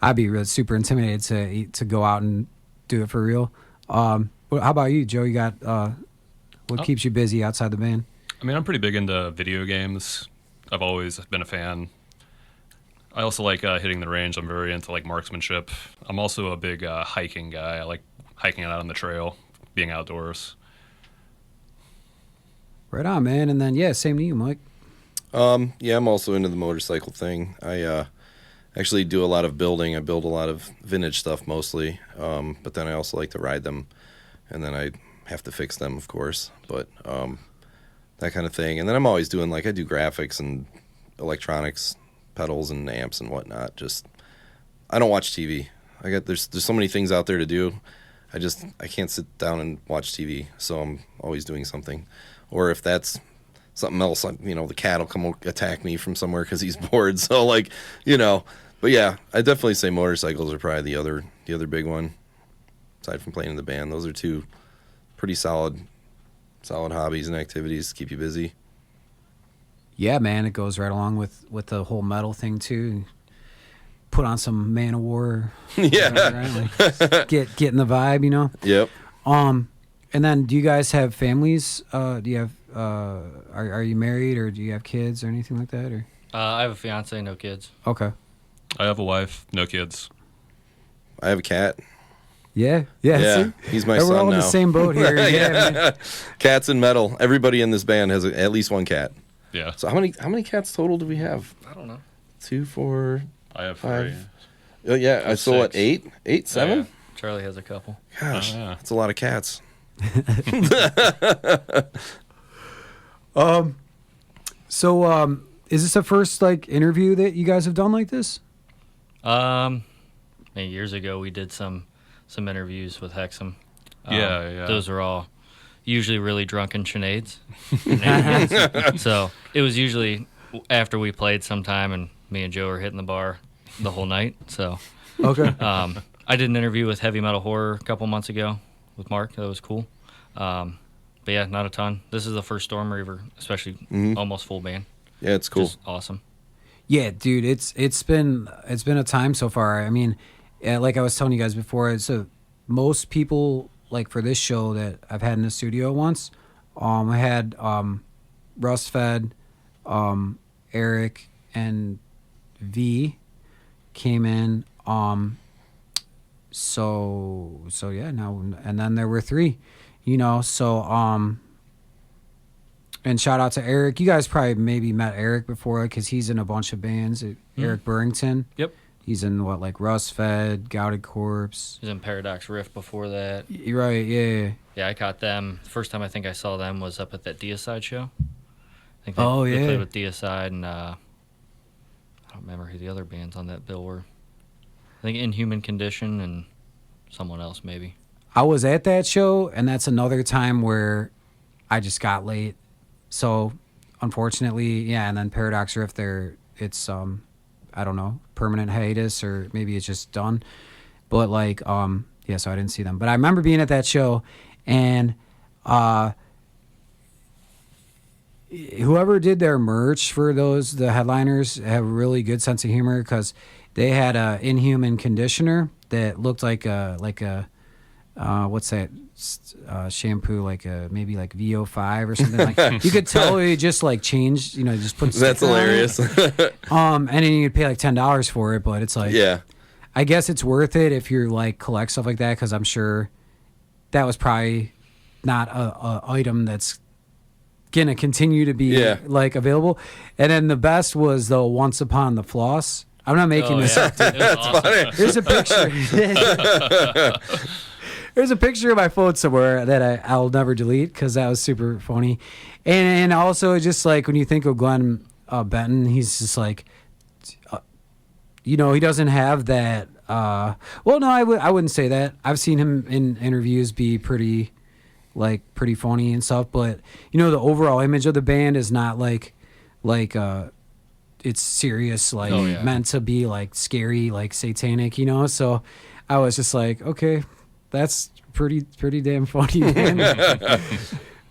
I'd be really super intimidated to go out and do it for real. How about you, Joe? You got what keeps you busy outside the band? I mean, I'm pretty big into video games. I've always been a fan. I also like hitting the range. I'm very into like marksmanship. I'm also a big hiking guy. I like hiking out on the trail, being outdoors. Right on, man. And then same to you, Mike. Yeah, I'm also into the motorcycle thing. I actually do a lot of building. I build a lot of vintage stuff mostly, but then I also like to ride them, and then I have to fix them, of course, but that kind of thing. And then I'm always doing I do graphics and electronics, pedals and amps and whatnot. Just I don't watch TV. There's so many things out there to do. I can't sit down and watch TV, so I'm always doing something. Or if that's something else, the cat will come attack me from somewhere because he's bored. So but yeah, I definitely say motorcycles are probably the other big one. Aside from playing in the band, those are two pretty solid hobbies and activities to keep you busy. Yeah, man, it goes right along with the whole metal thing too. Put on some Man of War. Yeah. Right? Like, get in the vibe, Yep. And then do you guys have families? Do you have are you married or do you have kids or anything like that? Or I have a fiance, no kids. okay. I have a wife, no kids. I have a cat. Yeah. Yeah, See? he's my We're son all now. in the same boat here. Yeah, man. Cats and metal. Everybody in this band has at least one cat. Yeah. So how many cats total do we have? I don't know. 2, 4, I have 5. 3. Oh yeah, I saw what 6. 8, 7. Yeah, Charlie has a couple. Gosh, Oh, yeah. that's a lot of cats. So is this the first interview that you guys have done like this? Many years ago we did some interviews with Hexam. Yeah. Those were all usually really drunken shenanigans. So it was usually after we played sometime and me and Joe were hitting the bar the whole night. So Okay. I did an interview with Heavy Metal Horror a couple months ago with Mark. That was cool. But yeah, not a ton. This is the first Storm Reaver, especially almost full band. Yeah, it's cool. Just awesome. Yeah, dude, it's been a time so far. I mean, like I was telling you guys before, most people like for this show that I've had in the studio once. I had Russ Fed, Eric, and V came in. So yeah, now and then there were 3, and shout out to Eric. You guys probably maybe met Eric before because he's in a bunch of bands. Eric Burrington. Yep. He's in like Russ Fed, Gouted Corpse. He was in Paradox Rift before that. You're right, yeah. Yeah, I caught them. The first time I think I saw them was up at that Deicide show. I think Yeah. they played with Deicide, and I don't remember who the other bands on that bill were. I think Inhuman Condition and someone else maybe. I was at that show, and that's another time where I just got late. So, unfortunately, yeah, and then Paradox Rift it's I don't know, permanent hiatus, or maybe it's just done. But like yeah, so I didn't see them. But I remember being at that show, and whoever did their merch for the headliners have a really good sense of humor, because they had a Inhuman conditioner that looked like a what's that shampoo, like maybe like VO5 or something. Like you could tell he just like changed, just put That's hilarious. and then you'd pay like $10 for it, but it's like, Yeah. I guess it's worth it if you're like collect stuff like that, because I'm sure that was probably not a item that's gonna continue to be like available. And then the best was the Once Upon the Floss. I'm not making this up. Dude. That's awesome. There's a picture. There's a picture of my phone somewhere that I'll never delete because that was super funny. And also just like when you think of Glenn Benton, he's just like, he doesn't have that. Well, no, I wouldn't say that. I've seen him in interviews be pretty funny and stuff. But the overall image of the band is not like it's serious, like meant to be like scary, like satanic, So I was just like, okay, that's pretty damn funny, man.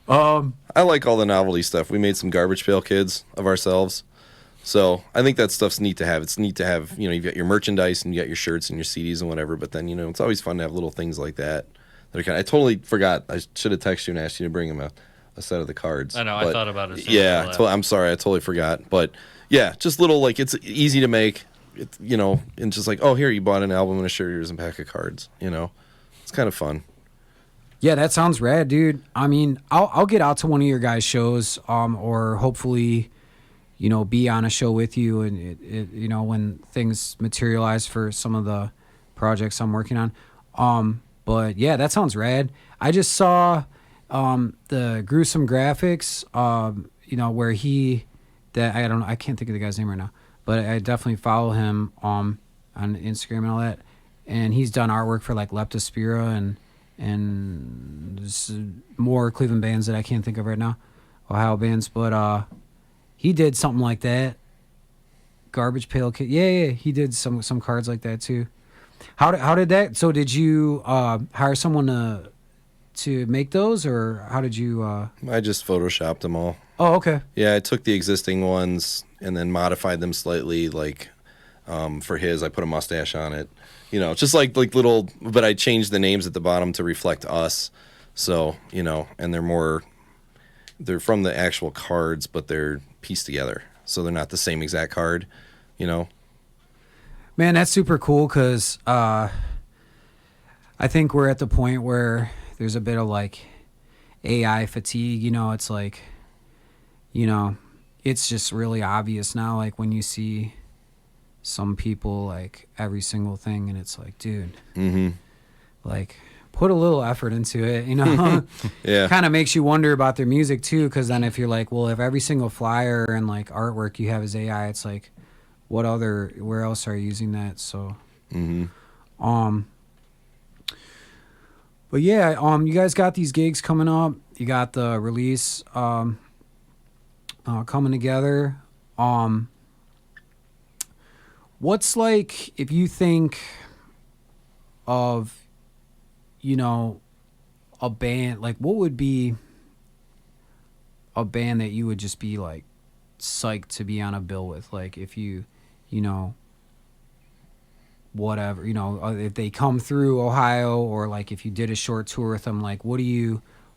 I like all the novelty stuff. We made some Garbage Pail Kids of ourselves. So I think that stuff's neat to have. It's neat to have, you've got your merchandise and you got your shirts and your CDs and whatever, but then, it's always fun to have little things like that. I totally forgot. I should have texted you and asked you to bring him a set of the cards. I know, I thought about it. Yeah, I'm sorry. I totally forgot. But yeah, just little, like, it's easy to make, and just like, oh, here, you bought an album and a shirt, here's a pack of cards, It's kind of fun. Yeah, that sounds rad, dude. I mean, I'll get out to one of your guys' shows, or hopefully, be on a show with you, and when things materialize for some of the projects I'm working on. But yeah, that sounds rad. I just saw the Gruesome Graphics, where I can't think of the guy's name right now, but I definitely follow him on Instagram and all that, and he's done artwork for like Leptospira and there's more Cleveland bands that I can't think of right now, Ohio bands, but he did something like that. Garbage Pail Kid, yeah, he did some cards like that too. How did that? So did you hire someone to make those, or how did you? I just photoshopped them all. Oh, okay. Yeah, I took the existing ones and then modified them slightly. Like for his, I put a mustache on it. Just like little, but I changed the names at the bottom to reflect us. So, and they're from the actual cards, but they're pieced together. So they're not the same exact card, Man, that's super cool, because I think we're at the point where there's a bit of like AI fatigue. It's like, it's just really obvious now, like when you see some people like every single thing, and it's like, dude, like put a little effort into it, Yeah. Kind of makes you wonder about their music too, because then if you're like, well, if every single flyer and like artwork you have is AI, it's like, where else are you using that? So but yeah, you guys got these gigs coming up, you got the release coming together. What's like, if you think of, a band, like what would be a band that you would just be like psyched to be on a bill with. Like if you know, whatever, you know, if they come through Ohio, or like if you did a short tour with them, like what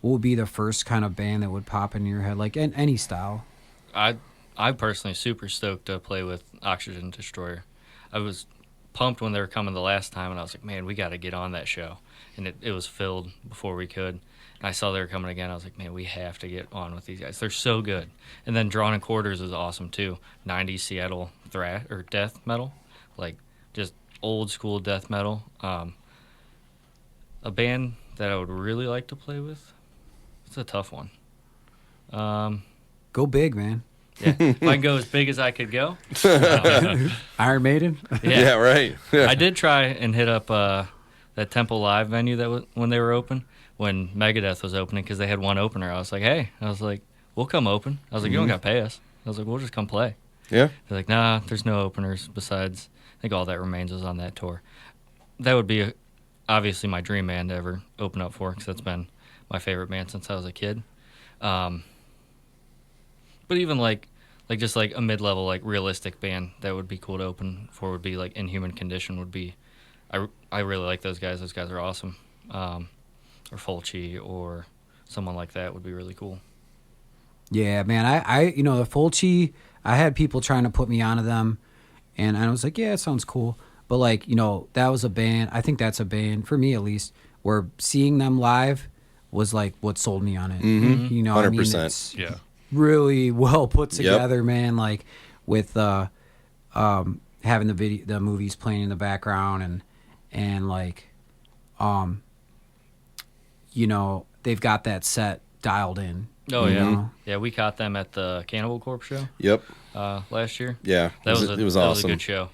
would be the first kind of band that would pop in your head, like in any style? I'm personally super stoked to play with Oxygen Destroyer. I was pumped when they were coming the last time, and I was like, man, we got to get on that show. And it was filled before we could. And I saw they were coming again. I was like, man, we have to get on with these guys. They're so good. And then Drawn in Quarters is awesome too. 90s Seattle thrash or death metal, like just old school death metal. A band that I would really like to play with. It's a tough one. Go big, man. Yeah, if I can go as big as I could go. Iron Maiden. Yeah, right. Yeah. I did try and hit up that Temple Live venue when they were open, when Megadeth was opening, because they had one opener. I was like, hey, we'll come open. I was like, you don't got to pay us. I was like, we'll just come play. Yeah. They're like, nah, there's no openers besides, I think All That Remains was on that tour. That would be obviously my dream band to ever open up for, because that's been my favorite band since I was a kid. But even like just like a mid-level, like realistic band that would be cool to open for would be like Inhuman Condition would be, I really like those guys. Those guys are awesome. Or Fulci or someone like that would be really cool. Yeah, man. I the Fulci, I had people trying to put me onto them, and I was like, yeah, it sounds cool. But like, that was a band. I think that's a band, for me at least, where seeing them live was like what sold me on it. Mm-hmm. 100%. It's Yeah. really well put together, man. Like with having the movies playing in the background, and like they've got that set dialed in. Oh yeah, yeah. We caught them at the Cannibal Corpse show. Yep. Last year. Yeah, it was awesome. That was a good show.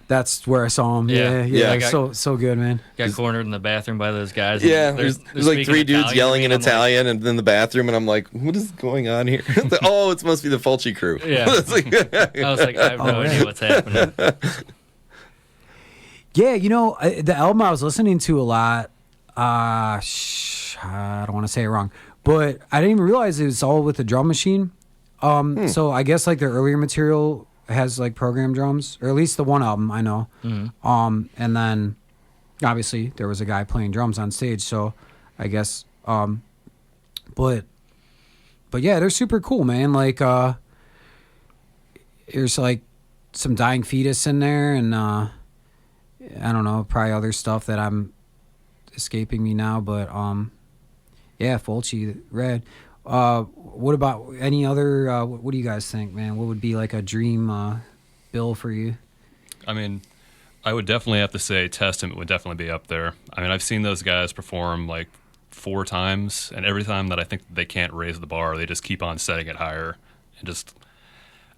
That's where I saw him. Yeah. Yeah. So good, man. Got cornered in the bathroom by those guys. Yeah, there's like three dudes yelling in Italian, and then the bathroom, and I'm like, what is going on here? Oh, it must be the Fulci crew. Yeah. I was like, I have no idea what's happening. Yeah, the album I was listening to a lot, I don't want to say it wrong, but I didn't even realize it was all with the drum machine. So I guess like their earlier material has like programmed drums, or at least the one album I know. Mm-hmm. And then obviously there was a guy playing drums on stage, so I guess but yeah, they're super cool, man. Like there's like some Dying Fetus in there, and I don't know, probably other stuff that I'm escaping me now, but yeah, Fulci, Red. What about any other? What do you guys think, man? What would be like a dream bill for you? I mean, I would definitely have to say Testament would definitely be up there. I mean, I've seen those guys perform like 4 times, and every time that I think they can't raise the bar, they just keep on setting it higher. And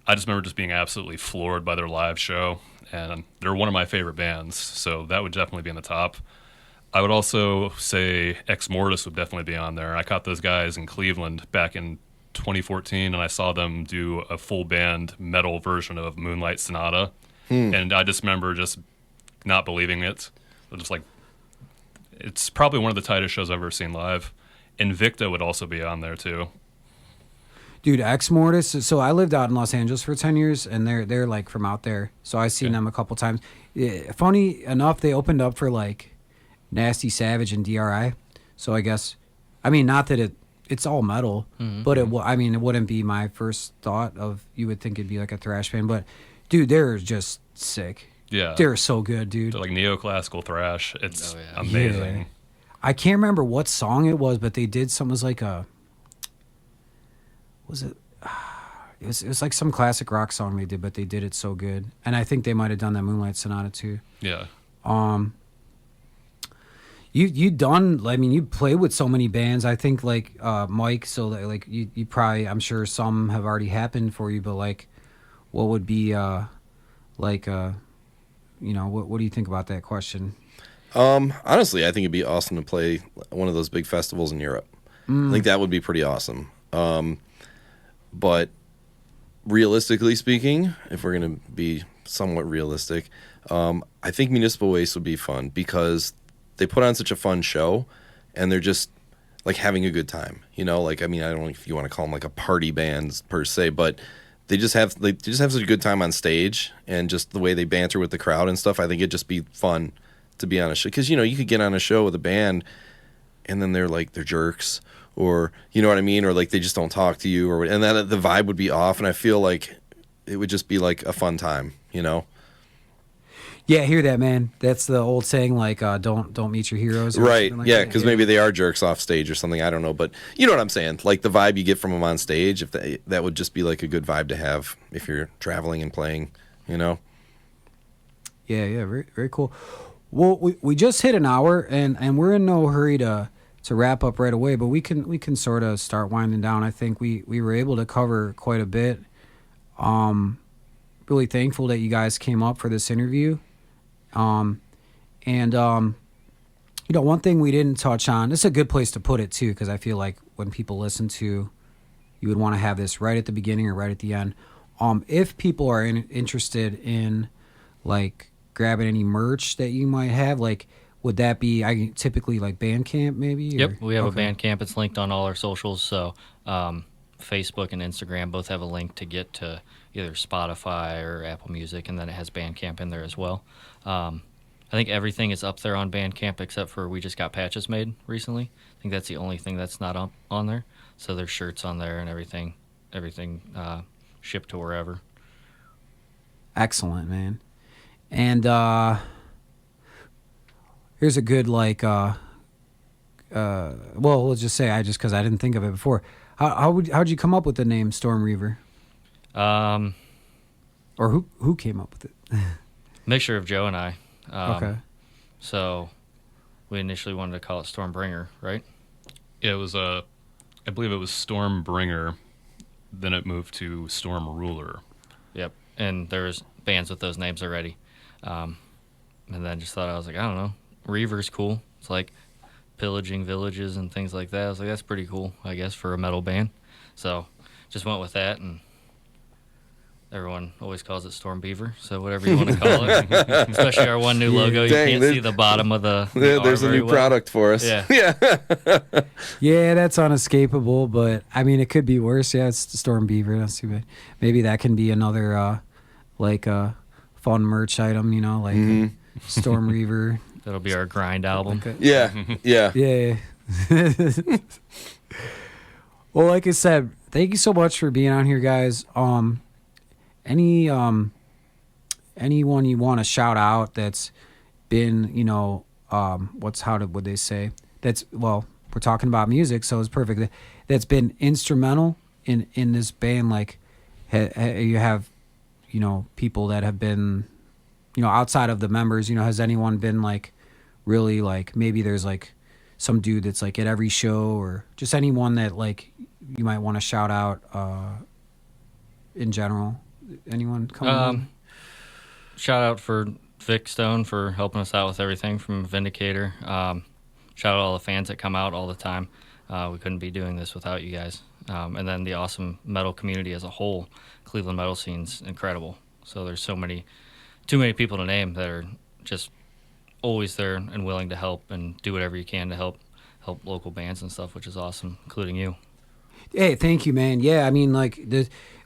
I just remember just being absolutely floored by their live show, and they're one of my favorite bands, so that would definitely be in the top. I would also say Ex Mortis would definitely be on there. I caught those guys in Cleveland back in 2014, and I saw them do a full band metal version of Moonlight Sonata. And I just remember just not believing it. Just like, it's probably one of the tightest shows I've ever seen live. Invicta would also be on there too. Dude, Ex Mortis. So I lived out in Los Angeles for 10 years, and they're like from out there. So I've seen them a couple times. Yeah, funny enough, they opened up for like Nasty Savage and DRI. So I guess, I mean, not that it's all metal, but it wouldn't be my first thought of, you would think it'd be like a thrash band, but dude, they're just sick. Yeah. They're so good, dude. They're like neoclassical thrash. It's amazing. Yeah. I can't remember what song it was, but they did some, was like a, was it? It was like some classic rock song they did, but they did it so good. And I think they might have done that Moonlight Sonata too. Yeah. You done, I mean, you play with so many bands. I think like Mike, so that, like you probably, I'm sure some have already happened for you, but like what would be what do you think about that question? Honestly, I think it'd be awesome to play one of those big festivals in Europe. I think that would be pretty awesome. But realistically speaking, if we're going to be somewhat realistic, I think Municipal Waste would be fun because they put on such a fun show, and they're just like having a good time. Like, I mean, I don't know if you want to call them like a party band per se, but they just have such a good time on stage, and just the way they banter with the crowd and stuff. I think it'd just be fun to be on a show, because you could get on a show with a band and then they're jerks, or you know what I mean, or like they just don't talk to you, and then the vibe would be off, and I feel like it would just be like a fun time, Yeah, I hear that, man. That's the old saying, like, don't meet your heroes. Or right. like Yeah, that. because maybe they are jerks off stage or something. I don't know, but you know what I'm saying. Like the vibe you get from them on stage, that would just be like a good vibe to have if you're traveling and playing. Yeah, very, very cool. Well, we just hit an hour, and we're in no hurry to wrap up right away, but we can sort of start winding down. I think we were able to cover quite a bit. Really thankful that you guys came up for this interview. One thing we didn't touch on, this is a good place to put it too, because I feel like when people listen to, you would want to have this right at the beginning or right at the end. If people are interested in like grabbing any merch that you might have, like, would that be typically like Bandcamp maybe? Yep, we have a Bandcamp. It's linked on all our socials. So Facebook and Instagram both have a link to get to either Spotify or Apple Music, and then it has Bandcamp in there as well. I think everything is up there on Bandcamp except for we just got patches made recently. I think that's the only thing that's not up on there. So there's shirts on there and everything shipped to wherever. Excellent, man. And here's a good well, let's just say because I didn't think of it before. How'd you come up with the name Storm Reaver? Or who came up with it? Mixture of Joe and I. Okay. So we initially wanted to call it Stormbringer, right? Yeah, it was I believe it was Stormbringer. Then it moved to Storm Ruler. Yep. And there's bands with those names already. And then just thought, I was like, I don't know, Reaver's cool. It's like pillaging villages and things like that. I was like, that's pretty cool, I guess, for a metal band. So just went with that, and everyone always calls it Storm Beaver, so whatever you want to call it. Especially our one new logo. You can't see the bottom of the there's a new product for us. Yeah. Yeah, that's unescapable, but I mean, it could be worse. Yeah, it's Storm Beaver. That's too bad. Maybe that can be another fun merch item, Storm Reaver. That'll be our grind album. Yeah. Yeah. Well, like I said, thank you so much for being on here, guys. Anyone you want to shout out that's been, would they say? We're talking about music, so it's perfect. That's been instrumental in this band. Like, you have, people that have been, outside of the members, has anyone been like really like, maybe there's like some dude that's like at every show, or just anyone that like you might want to shout out in general? Anyone come on? Shout out for Vic Stone for helping us out with everything from Vindicator. Shout out all the fans that come out all the time. We couldn't be doing this without you guys. And then the awesome metal community as a whole. Cleveland metal scene's incredible. So there's too many people to name that are just always there and willing to help and do whatever you can to help local bands and stuff, which is awesome, including you. Hey, thank you, man. Yeah, I mean, like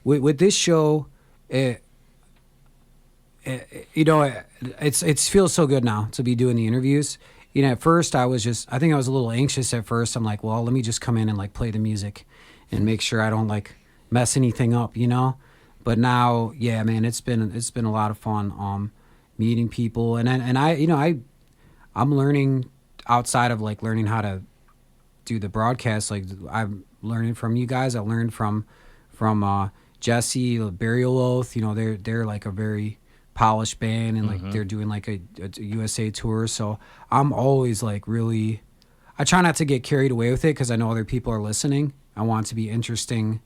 with this show, it feels so good now to be doing the interviews. At first I think I was a little anxious at first. I'm like, well, let me just come in and like play the music and make sure I don't like mess anything up, But now, yeah, man, it's been a lot of fun meeting people, and I'm learning outside of like learning how to do the broadcast. Like, I'm learning from you guys. I learned from Jesse, Burial Oath. They're like a very polished band, and like they're doing like a USA tour. So I'm always like really, I try not to get carried away with it because I know other people are listening. I want it to be interesting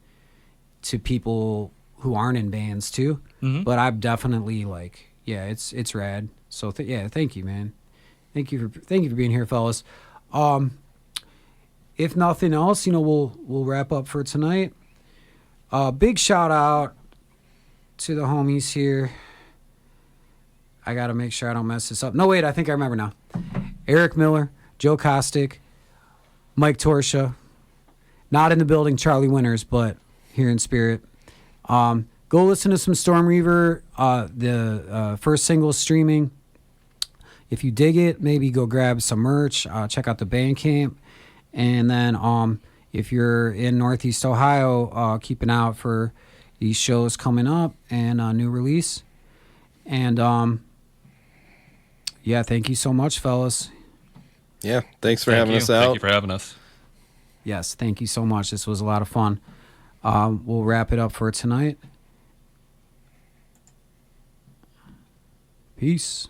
to people who aren't in bands too. But I'm definitely like, yeah, it's rad. So thank you, man. Thank you for being here, fellas. If nothing else, we'll wrap up for tonight. Big shout out to the homies here. I got to make sure I don't mess this up. No, wait, I think I remember now. Eric Miller, Joe Kostick, Mike Torsha. Not in the building, Charlie Winters, but here in spirit. go listen to some Storm Reaver. The first single is streaming. If you dig it, maybe go grab some merch. Check out the Bandcamp. And then if you're in Northeast Ohio, keep an eye out for these shows coming up and a new release. And yeah, thank you so much, fellas. Yeah, thanks for having us out. Thank you for having us. Yes, thank you so much. This was a lot of fun. We'll wrap it up for tonight. Peace.